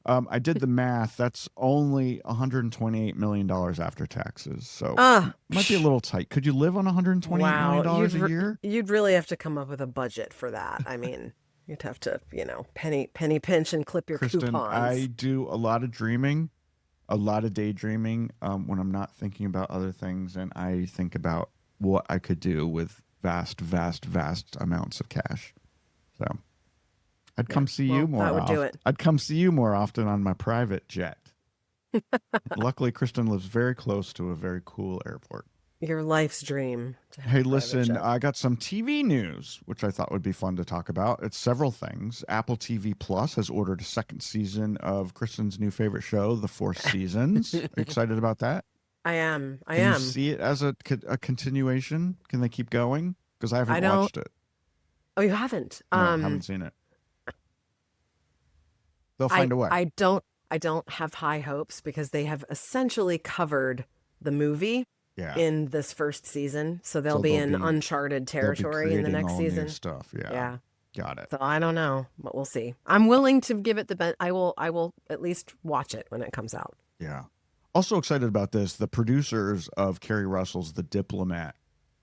I did the math. That's only $128 million after taxes. So might be a little tight. Could you live on $128 million a year? You'd really have to come up with a budget for that. I mean, you'd have to, penny pinch and clip your Kristin, coupons. I do a lot of dreaming, a lot of daydreaming when I'm not thinking about other things, and I think about what I could do with vast, vast, vast amounts of cash. So I'd come see you more often. That would do it. I'd come see you more often on my private jet. Luckily, Kristin lives very close to a very cool airport. Your life's dream. Hey, listen, I got some TV news, which I thought would be fun to talk about. It's several things. Apple TV Plus has ordered a second season of Kristin's new favorite show, The Four Seasons. Are you excited about that? I am. Can you see it as a continuation? Can they keep going? Because I haven't watched it. Oh, you haven't? No, I haven't seen it. They'll find a way. I don't have high hopes because they have essentially covered the movie in this first season. So they'll be in uncharted territory in the next season. New stuff. Yeah. Got it. So I don't know, but we'll see. I'm willing to give it I will at least watch it when it comes out. Yeah. Also excited about this. The producers of Kerry Russell's The Diplomat,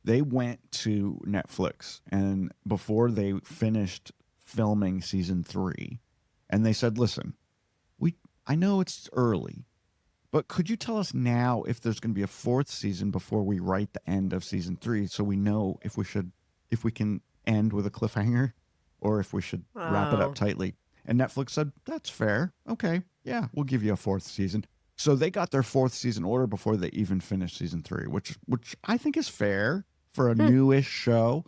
they went to Netflix, and before they finished filming season 3, and they said, listen, I know it's early, but could you tell us now if there's going to be a 4th season before we write the end of season 3, so we know if we can end with a cliffhanger or if we should wrap it up tightly? And Netflix said, that's fair. Okay. Yeah, we'll give you a 4th season. So they got their 4th season order before they even finished season 3, which I think is fair for a newish show.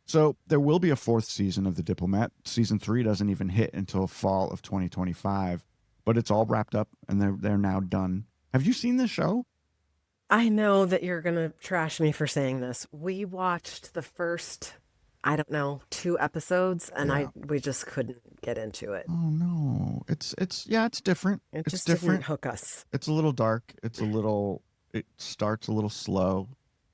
So there will be a 4th season of The Diplomat. Season 3 doesn't even hit until fall of 2025, but it's all wrapped up and they're now done. Have you seen this show? I know that you're going to trash me for saying this. We watched the first, 2 episodes, and we just couldn't get into it. Oh no. It's different. It just didn't hook us. It's a little dark. It starts a little slow.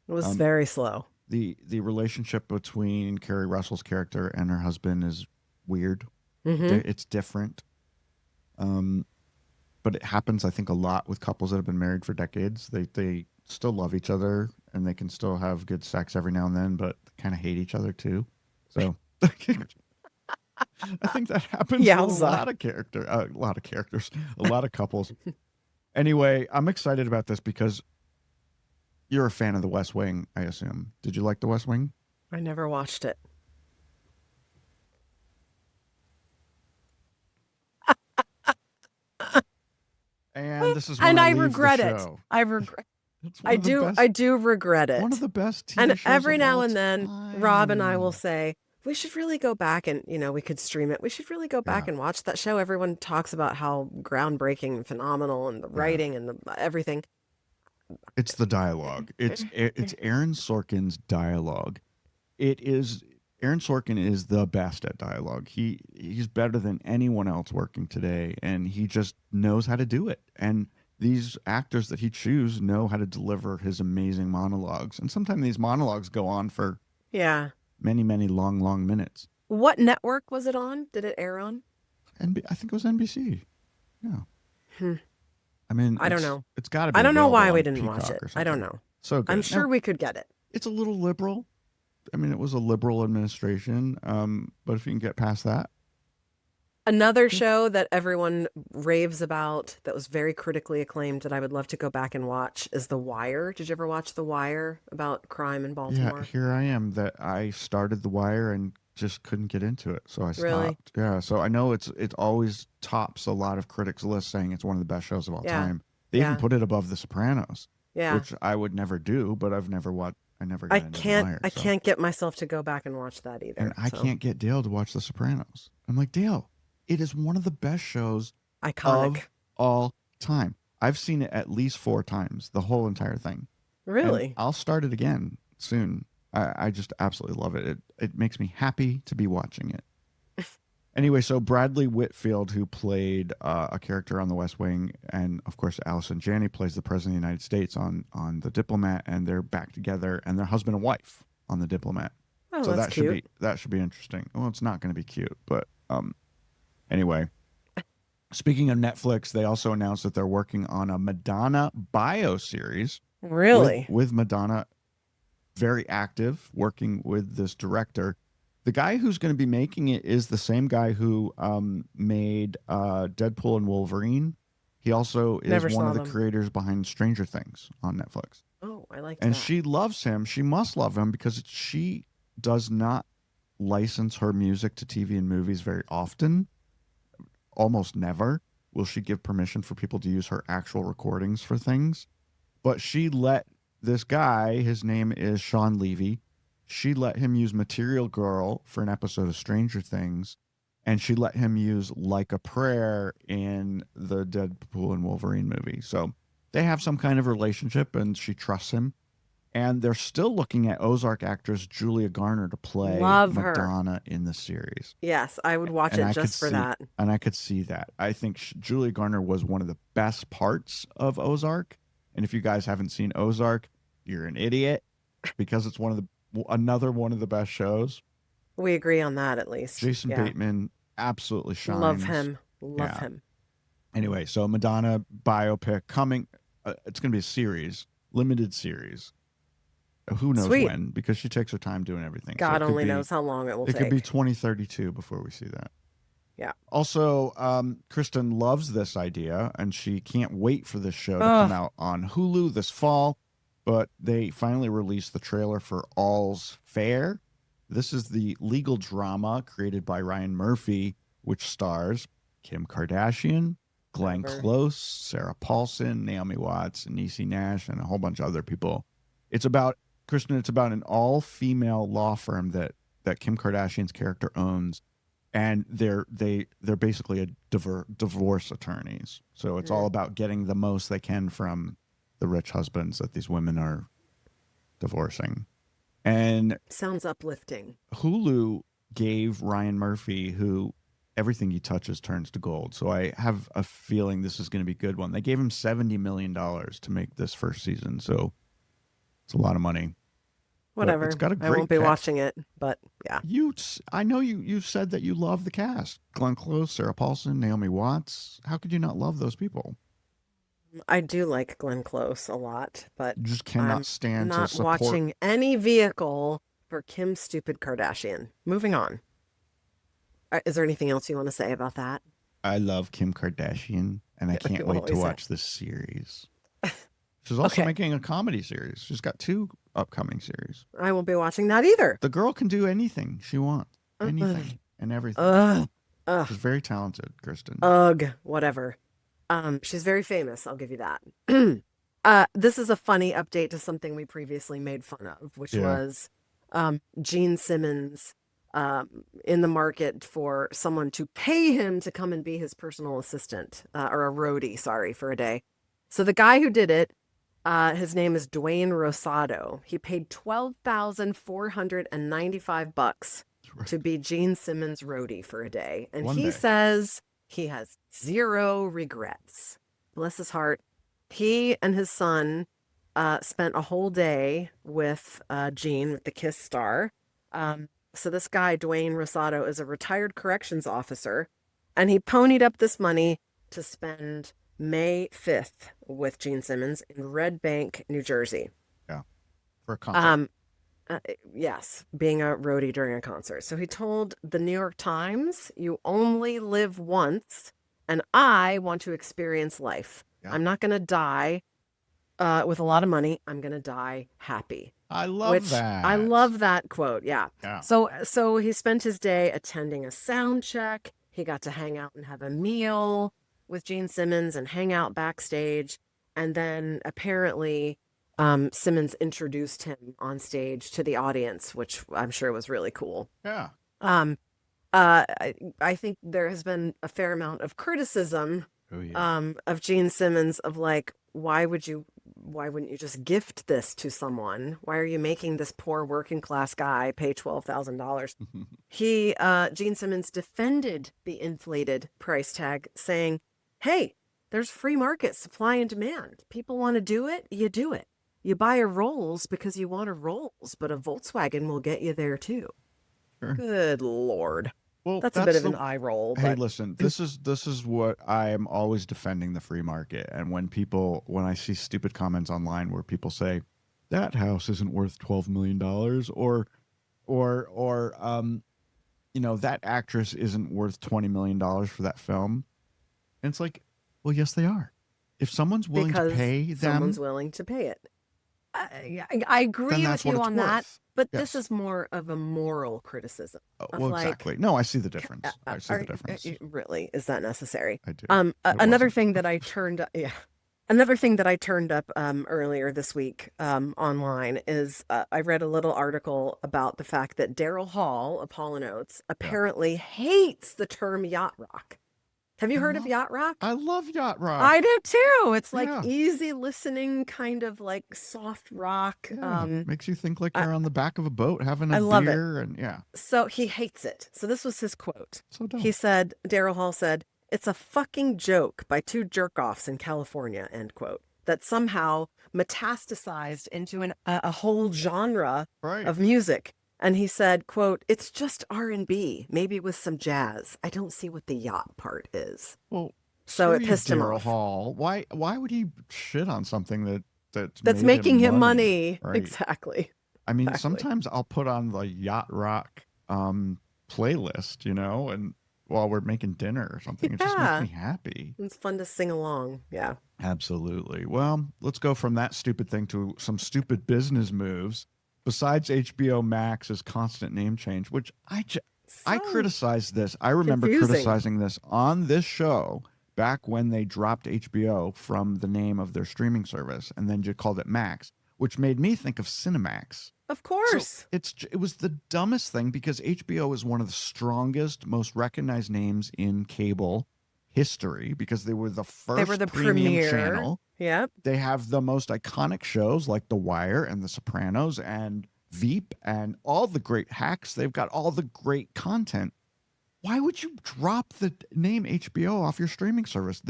It was very slow. The relationship between Kerry Russell's character and her husband is weird. Mm-hmm. It's different. But it happens, I think, a lot with couples that have been married for decades. They still love each other and they can still have good sex every now and then, but kind of hate each other too. So I think that happens with a lot of characters, a lot of couples. Anyway, I'm excited about this because you're a fan of The West Wing, I assume. Did you like The West Wing? I never watched it. And this is when I regret it. I do regret it. One of the best TV and shows every of now all and then time. Rob and I will say, we should really go back and, we could stream it. We should really go back and watch that show. Everyone talks about how groundbreaking and phenomenal and the writing and everything. It's the dialogue. It's Aaron Sorkin's dialogue. Aaron Sorkin is the best at dialogue. He's better than anyone else working today, and he just knows how to do it. And these actors that he chooses know how to deliver his amazing monologues. And sometimes these monologues go on for many, many long, long minutes. What network was it on? Did it air on? I think it was NBC. Yeah. I mean, I don't know. It's got to be. I don't know why we on didn't watch Peacock it. I don't know. So good. I'm sure we could get it. It's a little liberal. I mean, it was a liberal administration, but if you can get past that, Another show that everyone raves about that was very critically acclaimed that I would love to go back and watch is The Wire. Did you ever watch The Wire about crime in Yeah, Baltimore? here I am that I started The Wire and just couldn't get into it, so I Really? stopped. Yeah, so I know it always tops a lot of critics' lists saying it's one of the best shows of all Yeah. time. They even Yeah. put it above The Sopranos, Yeah. which I would never do, but I've never watched. I never got into The Wire. I So. can't get myself to go back and watch that And either. I So can't get Dale to watch The Sopranos. I'm like, Dale, it is one of the best shows iconic. of all time. I've seen it at least 4 times, the whole entire thing. And Really? I'll start it again soon. I just absolutely love it. It makes me happy to be watching it. Anyway, so Bradley Whitfield, who played a character on The West Wing, and of course Allison Janney plays the President of the United States on The Diplomat, and they're back together, and they're husband and wife on The Diplomat. Oh, So that's that cute. should be interesting. Well, it's not going to be cute, but anyway. Speaking of Netflix, they also announced that they're working on a Madonna bio series. Really? With Madonna very active, working with this director. The guy who's going to be making it is the same guy who made Deadpool and Wolverine. He also is Never one saw of the them. creators behind Stranger Things on Netflix. Oh, I like And that. she loves him. She must love him because she does not license her music to TV and movies very often. Almost never will she give permission for people to use her actual recordings for things. But she let this guy, his name is Sean Levy, she let him use Material Girl for an episode of Stranger Things, and she let him use Like a Prayer in the Deadpool and Wolverine movie. So they have some kind of relationship, and she trusts him. And they're still looking at Ozark actress Julia Garner to play Love her. Madonna in the series. Yes, I would watch And it I just for could see, that. And I could see that. I think Julia Garner was one of the best parts of Ozark. And if you guys haven't seen Ozark, you're an idiot because it's another one of the best shows. We agree on that at least. Jason Yeah. Bateman absolutely shines. Love him. Love Yeah. him. Anyway, so Madonna biopic coming. It's going to be a series, limited series. Who knows Sweet. when? Because she takes her time doing everything. God it could only be- knows how long it will It take. could be 2032 before we see that. Yeah. Also, Kristin loves this idea, and she can't wait for this show to Ugh. come out on Hulu this fall. But they finally released the trailer for All's Fair. This is the legal drama created by Ryan Murphy, which stars Kim Kardashian, Glenn Never. Close, Sarah Paulson, Naomi Watts, Niecy Nash, and a whole bunch of other people. It's about, Kristin, it's about an all-female law firm that Kim Kardashian's character owns. And they're basically a divorce attorneys. So it's all about getting the most they can from the rich husbands that these women are divorcing. And Sounds uplifting. Hulu gave Ryan Murphy, who everything he touches turns to gold. So I have a feeling this is going to be a good one. They gave him $70 million to make this first season. So it's a lot of money. Whatever. it's got a I great won't be cast. watching it, but yeah. I know you said that you love the cast. Glenn Close, Sarah Paulson, Naomi Watts. How could you not love those people? I do like Glenn Close a lot, but You just cannot I'm stand to not support. watching any vehicle for Kim Stupid Kardashian. Moving on. Is there anything else you want to say about that? I love Kim Kardashian, and I can't wait to always watch this series. She's also Okay. making a comedy series. She's got 2 upcoming series. I won't be watching that either. The girl can do anything she wants, anything and everything. Ugh. Ugh. She's very talented, Kristin. Ugh. Whatever. She's very famous. I'll give you that. This is a funny update to something we previously made fun of, which Yeah. was Gene Simmons in the market for someone to pay him to come and be his personal assistant or a roadie, sorry, for a day. So the guy who did it, his name is Dwayne Rosado. He paid $12,495 to be Gene Simmons' roadie for a day. And One he day. says he has 0 regrets. Bless his heart. He and his son spent a whole day with Gene, with the Kiss star. So this guy, Dwayne Rosado, is a retired corrections officer, and he ponied up this money to spend May 5th with Gene Simmons in Red Bank, New Jersey. For a concert. Yes, being a roadie during a concert. So he told the New York Times, "You only live once, and I want to experience life. Yeah. I'm not going to die with a lot of money. I'm going to die happy." I love Which that. I love that quote. Yeah. Yeah. So he spent his day attending a sound check. He got to hang out and have a meal with Gene Simmons and hang out backstage. And then apparently Simmons introduced him on stage to the audience, which I'm sure was really cool. Yeah. I think there has been a fair amount of criticism Oh, yeah. of Gene Simmons of like, why wouldn't you just gift this to someone? Why are you making this poor working class guy pay $12,000? Gene Simmons defended the inflated price tag, saying, "Hey, there's free market supply and demand. People want to do it, you do it. You buy a Rolls because you want a Rolls, but a Volkswagen will get you there too." Sure. Good Lord. Well, That's a bit of an eye roll. Hey, But listen, this is what I am always defending, the free market. And when I see stupid comments online where people say that house isn't worth $12 million or that actress isn't worth $20 million for that film. And it's like, well, yes, they are. If someone's willing because to pay them, someone's willing to pay it. I agree then with that's what you it's on that, worth. but Yes. this is more of a moral criticism. Of Well, like, exactly. No, I see the difference. I see the difference. Really, is that necessary? I do. Another wasn't. thing that I turned another thing that I turned up earlier this week online is I read a little article about the fact that Daryl Hall of Hall & Oates apparently hates the term yacht rock. Have you heard of yacht rock? I love yacht rock. I do too. It's like Yeah. easy listening, kind of like soft rock. Yeah, makes you think like you're on the back of a boat having I a love it. beer, and yeah, So he hates it. So this was his quote. so dumb. He said, Daryl Hall said, "It's a fucking joke by two jerk-offs in California," end quote, that somehow metastasized into a whole genre Right. of music. And he said, quote, "It's just R&B, maybe with some jazz. I don't see what the yacht part is." Well, So screw it you, pissed him Daryl off. Hall. Why would he shit on something that's That's made making him money. Right. Exactly. I mean, Exactly. sometimes I'll put on the yacht rock playlist, and while we're making dinner or something, it just Yeah. makes me happy. It's fun to sing along. Yeah. Absolutely. Well, let's go from that stupid thing to some stupid business moves. Besides HBO Max's constant name change, which I So criticized this. I remember confusing. criticizing this on this show back when they dropped HBO from the name of their streaming service and then just called it Max, which made me think of Cinemax. Of So course. it was the dumbest thing because HBO is one of the strongest, most recognized names in cable history because they were the first They were the premium premier. channel. Yep. They have the most iconic shows like The Wire and The Sopranos and Veep and all the great hacks. They've got all the great content. Why would you drop the name HBO off your streaming service?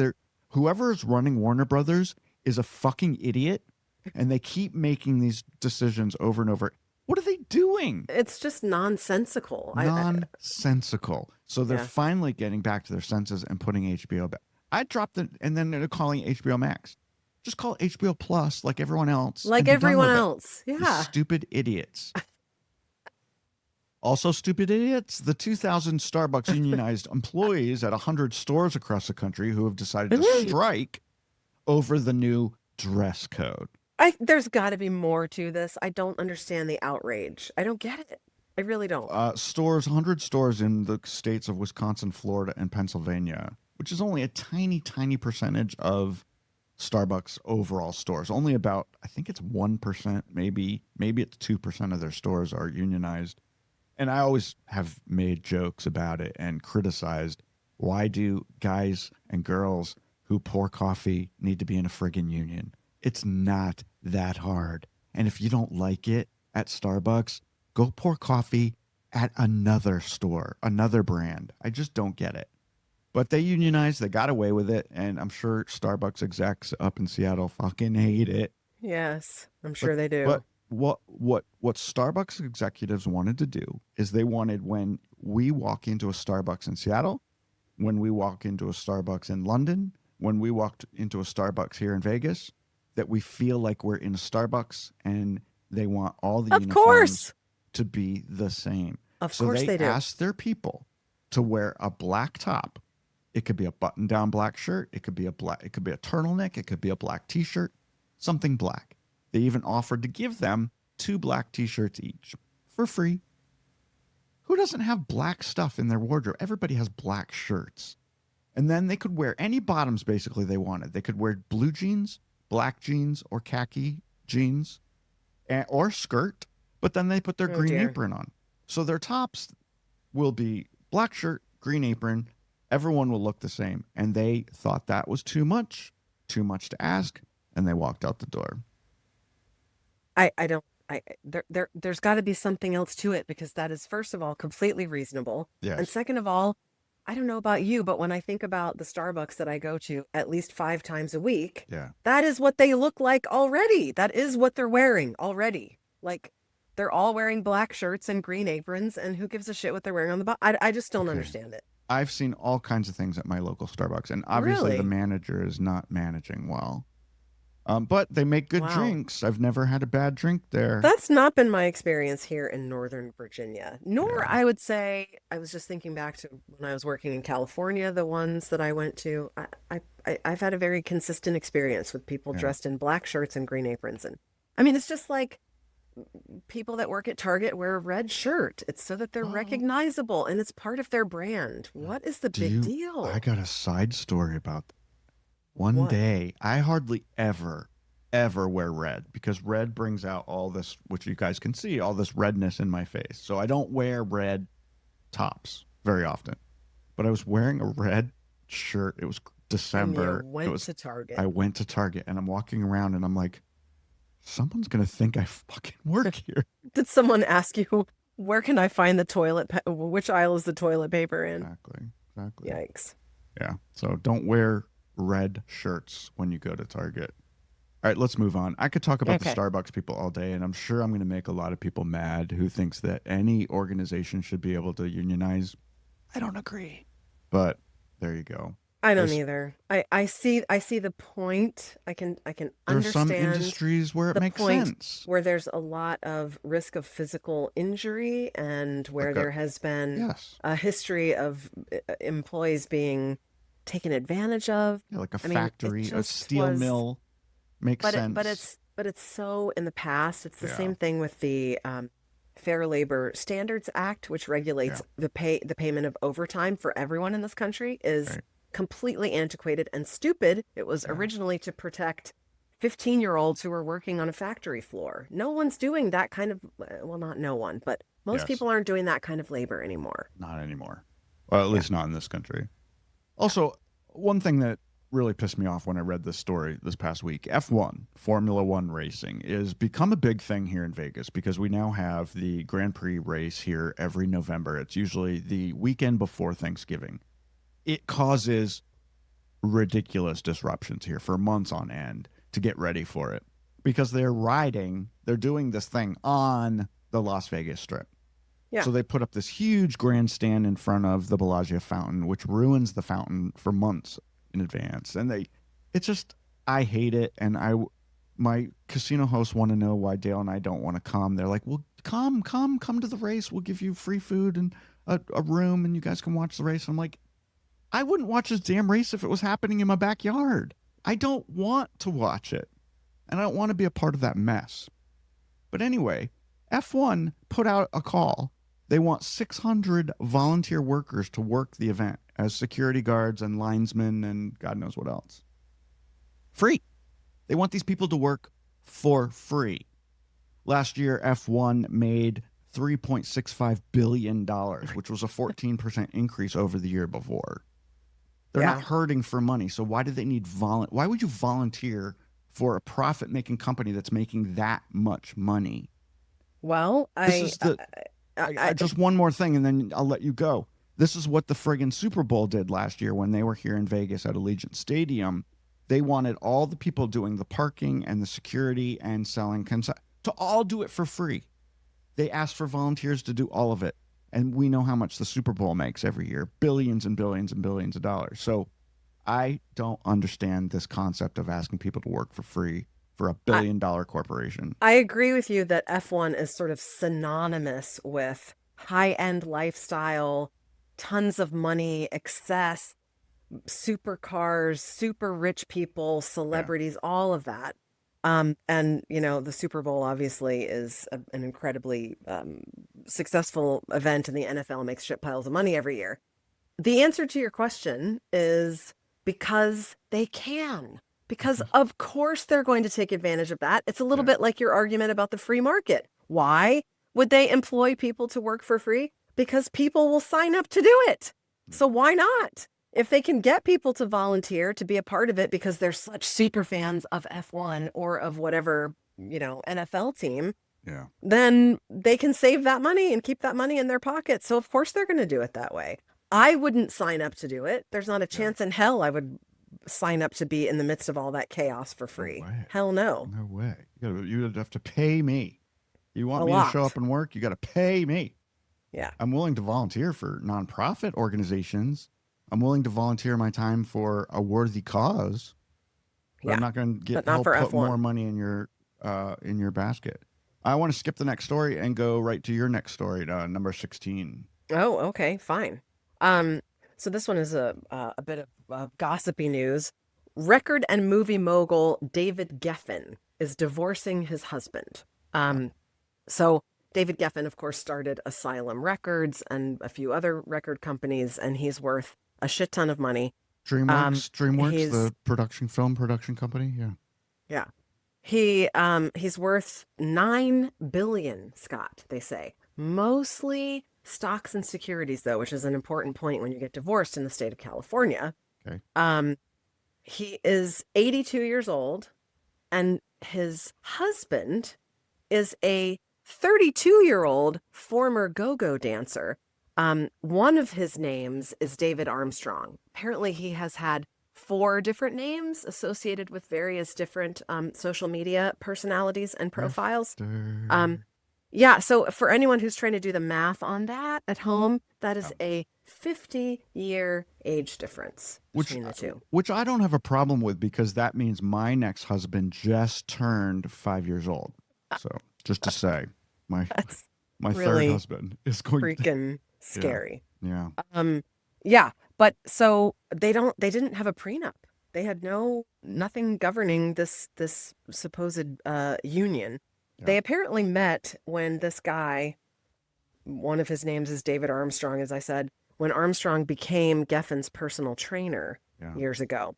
Whoever is running Warner Brothers is a fucking idiot, and they keep making these decisions over and over. What are they doing? It's just nonsensical. Nonsensical. So they're Yeah. finally getting back to their senses and putting HBO back. I dropped it, and then they're calling it HBO Max. Just call it HBO Plus like everyone else. Like and be done everyone with it. else. You Yeah. stupid idiots. Also, stupid idiots, the 2,000 Starbucks unionized employees at 100 stores across the country who have decided to strike over the new dress code. There's got to be more to this. I don't understand the outrage. I don't get it. I really don't. 100 stores in the states of Wisconsin, Florida, and Pennsylvania, which is only a tiny, tiny percentage of Starbucks overall stores. Only about, I think it's 1%, maybe it's 2% of their stores are unionized. And I always have made jokes about it and criticized, why do guys and girls who pour coffee need to be in a friggin' union? It's not that hard. And if you don't like it at Starbucks, go pour coffee at another store, another brand. I just don't get it. But they unionized, they got away with it, and I'm sure Starbucks execs up in Seattle fucking hate it. Yes, I'm sure they do. But what Starbucks executives wanted to do is they wanted, when we walk into a Starbucks in Seattle, when we walk into a Starbucks in London, when we walked into a Starbucks here in Vegas, that we feel like we're in a Starbucks and They want all the Of uniforms course. to be the same. Of So course they do. ask their people to wear a black top. It could be a button-down black shirt. It could be a turtleneck. It could be a black T-shirt, something black. They even offered to give them 2 black T-shirts each for free. Who doesn't have black stuff in their wardrobe? Everybody has black shirts. And then they could wear any bottoms basically they wanted. They could wear blue jeans, black jeans, or khaki jeans, or skirt, but then they put their green apron on. So their tops will be black shirt, green apron. Everyone will look the same. And they thought that was too much to ask, and they walked out the door. There's got to be something else to it, because that is, first of all, completely reasonable. Yes. And second of all, I don't know about you, but when I think about the Starbucks that I go to at least 5 times a week, that is what they look like already. That is what they're wearing already. Like, they're all wearing black shirts and green aprons, and who gives a shit what they're wearing on the bottom? I just don't understand it. I've seen all kinds of things at my local Starbucks, and obviously the manager is not managing well. But they make good drinks. I've never had a bad drink there. That's not been my experience here in Northern Virginia. Nor, I would say, I was just thinking back to when I was working in California, the ones that I went to. I've had a very consistent experience with people dressed in black shirts and green aprons. And I mean, it's just like people that work at Target wear a red shirt. It's so that they're recognizable, and it's part of their brand. What is the big deal? I got a side story about that. One day, I hardly ever wear red, because red brings out all this, which you guys can see, all this redness in my face. So I don't wear red tops very often. But I was wearing a red shirt. It was December. And you went to Target. I went to Target, and I'm walking around, and I'm like, someone's going to think I fucking work here. Did someone ask you, where can I find the toilet? Which aisle is the toilet paper in? Exactly. Yikes. Yeah. So don't wear red shirts when you go to Target. All right, let's move on. I could talk about the Starbucks people all day, and I'm sure I'm going to make a lot of people mad who thinks that any organization should be able to unionize. I don't agree. But there you go. I don't either. I see the point. I can There's understand. some industries where it makes sense. Where there's a lot of risk of physical injury, and where there has been a history of employees being taken advantage of. Yeah, like a factory, a steel mill makes sense. But it's so in the past. It's the same thing with the Fair Labor Standards Act, which regulates the payment of overtime for everyone in this country, is completely antiquated and stupid. It was originally to protect 15-year-olds who are working on a factory floor. No one's doing that kind of, well, not no one, but most people aren't doing that kind of labor anymore. Not anymore. Well, at least not in this country. Also, one thing that really pissed me off when I read this story this past week, F1, Formula One racing, is become a big thing here in Vegas, because we now have the Grand Prix race here every November. It's usually the weekend before Thanksgiving. It causes ridiculous disruptions here for months on end to get ready for it, because they're doing this thing on the Las Vegas Strip. Yeah. So they put up this huge grandstand in front of the Bellagio fountain, which ruins the fountain for months in advance. And I hate it. And my casino hosts want to know why Dale and I don't want to come. They're like, well, come to the race. We'll give you free food and a room, and you guys can watch the race. I'm like, I wouldn't watch this damn race if it was happening in my backyard. I don't want to watch it. And I don't want to be a part of that mess. But anyway, F1 put out a call. They want 600 volunteer workers to work the event as security guards and linesmen and God knows what else. Free. They want these people to work for free. Last year, F1 made $3.65 billion, which was a 14% increase over the year before. They're not hurting for money, so why do they need why would you volunteer for a profit-making company that's making that much money? Well, just one more thing, and then I'll let you go. This is what the friggin' Super Bowl did last year when they were here in Vegas at Allegiant Stadium. They wanted all the people doing the parking and the security and selling to all do it for free. They asked for volunteers to do all of it. And we know how much the Super Bowl makes every year, billions and billions and billions of dollars. So I don't understand this concept of asking people to work for free for a $1 billion corporation. I agree with you that F1 is sort of synonymous with high-end lifestyle, tons of money, excess, supercars, super rich people, celebrities, all of that. And the Super Bowl obviously is an incredibly successful event, and the NFL makes shit piles of money every year. The answer to your question is because they can. Because of course they're going to take advantage of that. It's a little bit like your argument about the free market. Why would they employ people to work for free? Because people will sign up to do it. So why not? If they can get people to volunteer to be a part of it because they're such super fans of F1 or of whatever, NFL team, then they can save that money and keep that money in their pocket. So of course they're going to do it that way. I wouldn't sign up to do it. There's not a chance in hell I would sign up to be in the midst of all that chaos for free. No way. Hell no. No way. You'd have to pay me. You want A me lot. to show up and work? You got to pay me. Yeah. I'm willing to volunteer for nonprofit organizations. I'm willing to volunteer my time for a worthy cause. But I'm not going to but not help for put F1. more money in your basket. I want to skip the next story and go right to your next story, number 16. Oh, okay, fine. So this one is a bit of gossipy news. Record and movie mogul David Geffen is divorcing his husband. So David Geffen, of course, started Asylum Records and a few other record companies, and he's worth a shit ton of money. DreamWorks, the film production company. Yeah. He's worth $9 billion, Scott, they say. Mostly stocks and securities, though, which is an important point when you get divorced in the state of California. Okay. He is 82 years old, and his husband is a 32-year-old former go-go dancer. One of his names is David Armstrong. Apparently, he has had 4 different names associated with various different social media personalities and profiles. Yeah, so for anyone who's trying to do the math on that at home, that is a 50-year age difference between the two. Which I don't have a problem with, because that means my next husband just turned 5 years old. So just to say, my really third husband is going freaking scary. Yeah. Yeah, but so they didn't have a prenup. They had nothing governing this supposed union. They apparently met when this guy, one of his names is David Armstrong, as I said, when Armstrong became Geffen's personal trainer years ago.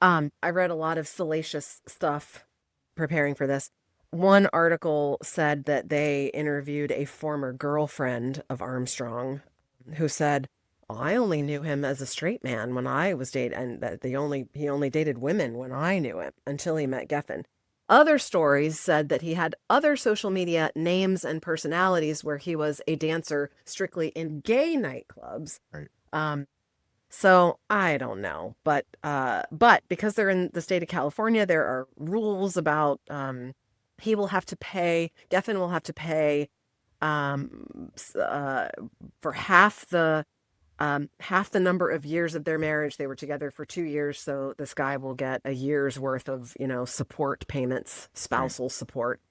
I read a lot of salacious stuff preparing for this. One article said that they interviewed a former girlfriend of Armstrong who said, I only knew him as a straight man when I was dating, and that he only dated women when I knew him until he met Geffen. Other stories said that he had other social media names and personalities where he was a dancer strictly in gay nightclubs. Right. So I don't know, but because they're in the state of California, there are rules about Geffen will have to pay for half the number of years of their marriage. They were together for 2 years, so this guy will get a year's worth of support payments, spousal support.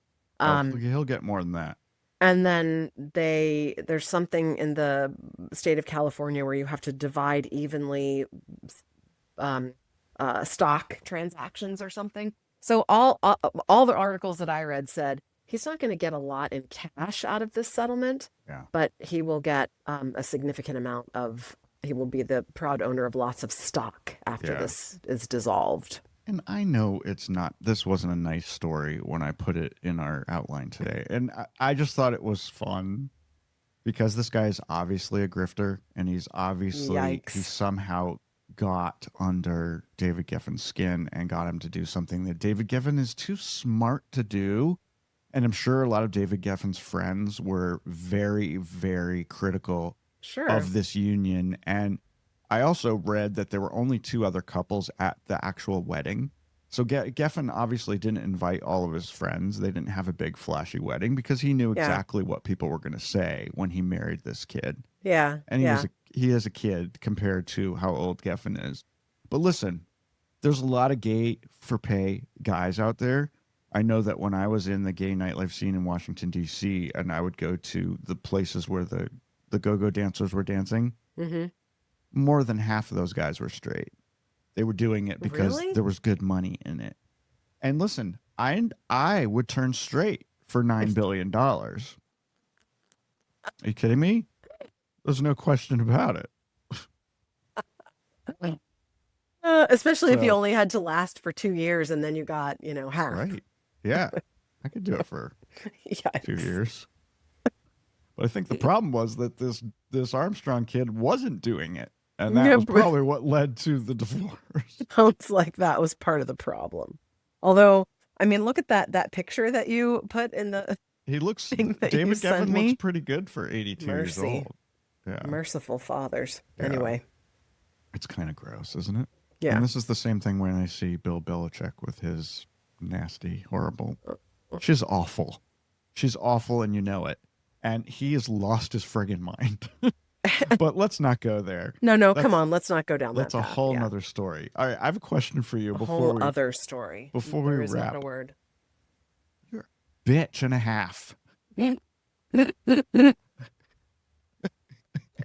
He'll get more than that. And then there's something in the state of California where you have to divide evenly stock transactions or something. So all the articles that I read said he's not going to get a lot in cash out of this settlement, but he will get a significant amount he will be the proud owner of lots of stock after this is dissolved. And I know this wasn't a nice story when I put it in our outline today. And I just thought it was fun because this guy is obviously a grifter, and he somehow got under David Geffen's skin and got him to do something that David Geffen is too smart to do. And I'm sure a lot of David Geffen's friends were very, very critical of this union. And I also read that there were only 2 other couples at the actual wedding. So Geffen obviously didn't invite all of his friends. They didn't have a big flashy wedding because he knew exactly what people were going to say when he married this kid. Yeah. And he is a kid compared to how old Geffen is. But listen, there's a lot of gay for pay guys out there. I know that when I was in the gay nightlife scene in Washington, D.C., and I would go to the places where the go-go dancers were dancing, more than half of those guys were straight. They were doing it because Really? there was good money in it. And listen, I would turn straight for $9 billion. Are you kidding me? There's no question about it. Especially if you So- only had to last for 2 years and then you got, half. Right. Yeah. I could do it for Yikes. 2 years. But I think the problem was that this Armstrong kid wasn't doing it. And that Yeah, was but- probably what led to the divorce. Sounds like that was part of the problem. Although, I mean, look at that picture that you put in the He looks, Thing that you David sent Geffen me? looks pretty good for 82 years Mercy. old. Yeah. merciful fathers. Yeah. Anyway, It's kind of gross, isn't it? yeah. And this is the same thing when I see Bill Belichick with his nasty, horrible. She's awful. She's awful, and you know it. And he has lost his friggin' mind. But let's not go there. No, That's- come on. Let's not go down That's that a path. whole Yeah. nother story. All right, I have a question for you A before whole we other story. before we There is not wrap. a word. Bitch and a half.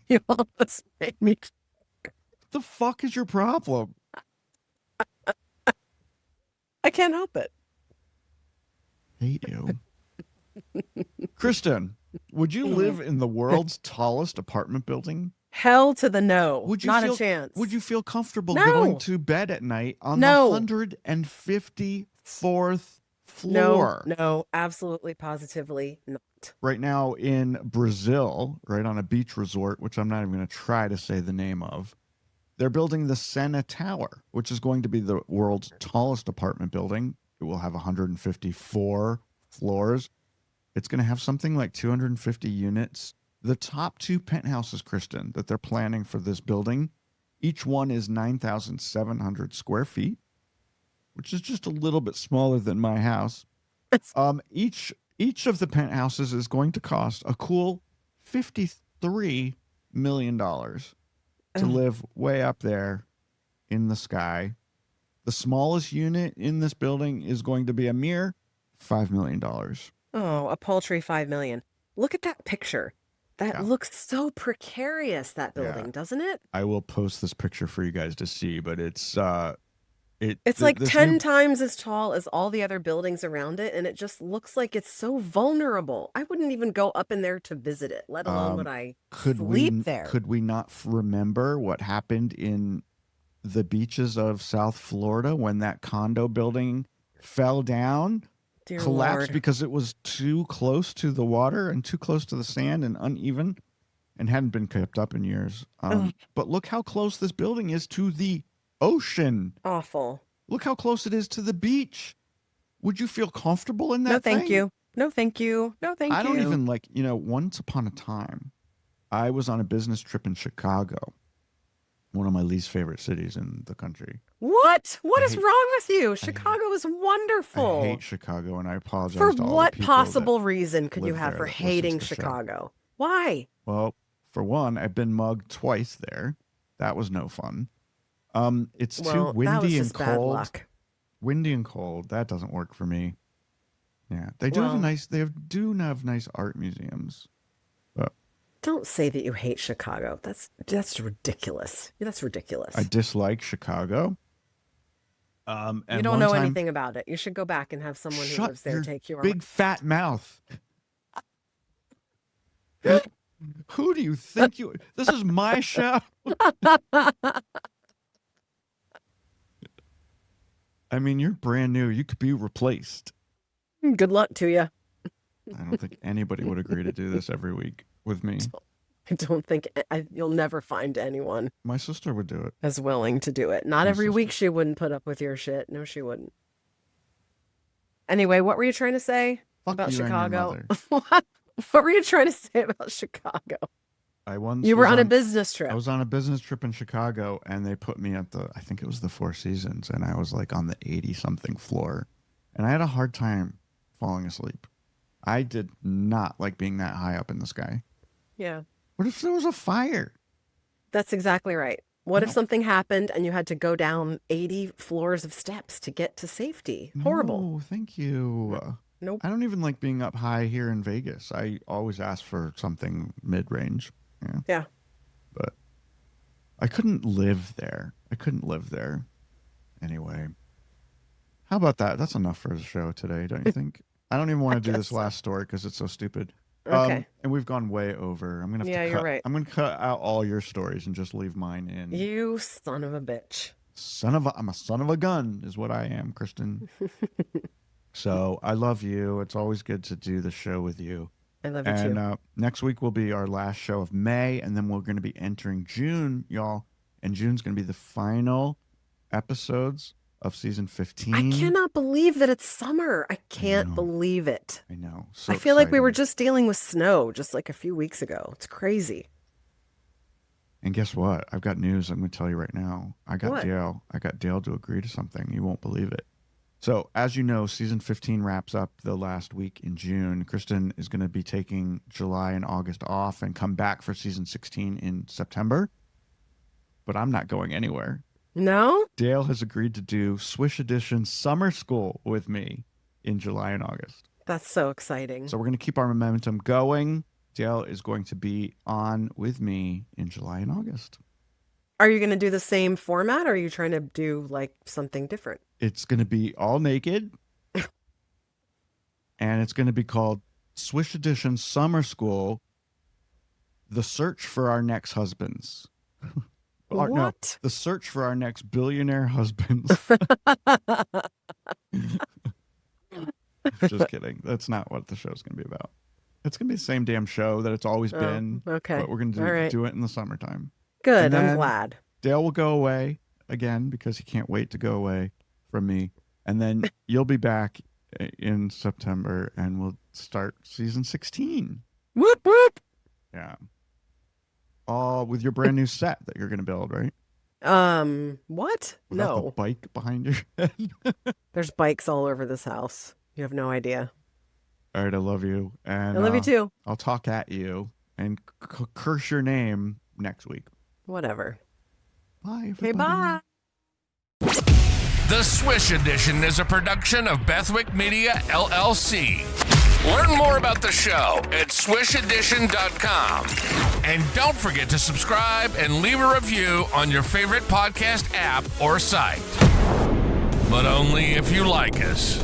You almost made me. The fuck is your problem? I can't help it. Hate you. Kristin, would you live in the world's tallest apartment building? Hell to the no. Would you Not feel, a chance. Would you feel comfortable No. going to bed at night on No. the 154th No, floor? no, absolutely, positively not. Right now in Brazil, right on a beach resort, which I'm not even going to try to say the name of, they're building the Sena Tower, which is going to be the world's tallest apartment building. It will have 154 floors. It's going to have something like 250 units. The top two penthouses, Kristin, that they're planning for this building, each one is 9,700 square feet, which is just a little bit smaller than my house. Each of the penthouses is going to cost a cool $53 million to live way up there in the sky. The smallest unit in this building is going to be a mere $5 million. Oh, a paltry 5 million. Look at that picture. That Yeah. looks so precarious, that building, Yeah. doesn't it? I will post this picture for you guys to see, but it's It's like this 10 new- times as tall as all the other buildings around it, and it just looks like it's so vulnerable. I wouldn't even go up in there to visit it, let alone would I sleep there. Could we not remember what happened in the beaches of South Florida when that condo building fell down, Dear collapsed Lord. because it was too close to the water and too close to the sand and uneven and hadn't been kept up in years. But look how close this building is to the ocean. Awful. Look how close it is to the beach. Would you feel comfortable in that No, thank thing? you. No, thank you. No, thank you. I don't even once upon a time, I was on a business trip in Chicago, one of my least favorite cities in the country. What? What I is hate- wrong with you? Chicago is wonderful. I hate Chicago, and I apologize For to all the what people possible reason could you live have there for that listens hating to the show. Chicago? Why? Well, for one, I've been mugged twice there. That was no fun. It's Well, too that was windy and just bad cold. luck. Windy and cold. That doesn't work for me. Yeah, they do Well- do have nice art museums. Don't say that you hate Chicago. That's ridiculous. That's ridiculous. I dislike Chicago. And You don't one know time- anything about it. You should go back and have someone who Shut lives there your take you on. big fat mouth. Who do you think you? This is my show. I mean, you're brand new. You could be replaced. Good luck to you. I don't think anybody would agree to do this every week with me. I don't think you'll never find anyone My sister would do it. as willing to do it. Not My every sister. week she wouldn't put up with your shit. No, she wouldn't. Anyway, what were you trying to say Fuck about you and your Chicago? mother. What were you trying to say about Chicago? I once You were was on a business trip. I was on a business trip in Chicago, and they put me at I think it was the Four Seasons, and I was like on the 80-something floor, and I had a hard time falling asleep. I did not like being that high up in the sky. Yeah, What if there was a fire? that's exactly right. What if something happened and you had to go down 80 floors of steps to get to safety? Horrible. No, thank you. Nope. I don't even like being up high here in Vegas. I always ask for something mid-range. Yeah. But I couldn't live there. Anyway, how about that? That's enough for the show today, don't you think? I don't even want to do this last story because it's so stupid. Okay. And we've gone way over. I'm gonna have to cut. You're right. I'm gonna cut out all your stories and just leave mine in. You son of a bitch. I'm a son of a gun, is what I am, Kristin. So I love you. It's always good to do the show with you. I love you too. And next week will be our last show of May, and then we're going to be entering June, y'all. And June's going to be the final episodes of season 15. I cannot believe that it's summer. I can't believe it. I know. So I feel like we exciting. were just dealing with snow just like a few weeks ago. It's crazy. And guess what? I've got news I'm going to tell you right now. I got What? Dale. I got Dale to agree to something. You won't believe it. So, as you know, season 15 wraps up the last week in June. Kristin is going to be taking July and August off and come back for season 16 in September. But I'm not going anywhere. No? Dale has agreed to do Swish Edition Summer School with me in July and August. That's so exciting. So we're going to keep our momentum going. Dale is going to be on with me in July and August. Are you going to do the same format or are you trying to do like something different? It's going to be all naked. And it's going to be called Swish Edition Summer School, The Search for Our Next Husbands. No, The Search for Our Next Billionaire Husbands. Just kidding. That's not what the show's going to be about. It's going to be the same damn show that it's always been. Okay. But we're going to do it in the summertime. Good. And I'm then glad. Dale will go away again because he can't wait to go away from me. And then you'll be back in September and we'll start season 16. Whoop, whoop. Yeah. All with your brand new set that you're going to build, right? What? Without the No. bike behind your head. There's bikes all over this house. You have no idea. All right, I love you. And I love you too. I'll talk at you and curse your name next week. Whatever. Bye, Okay, everybody. bye. The Swish Edition is a production of Bethwick Media, LLC. Learn more about the show at swishedition.com. And don't forget to subscribe and leave a review on your favorite podcast app or site. But only if you like us.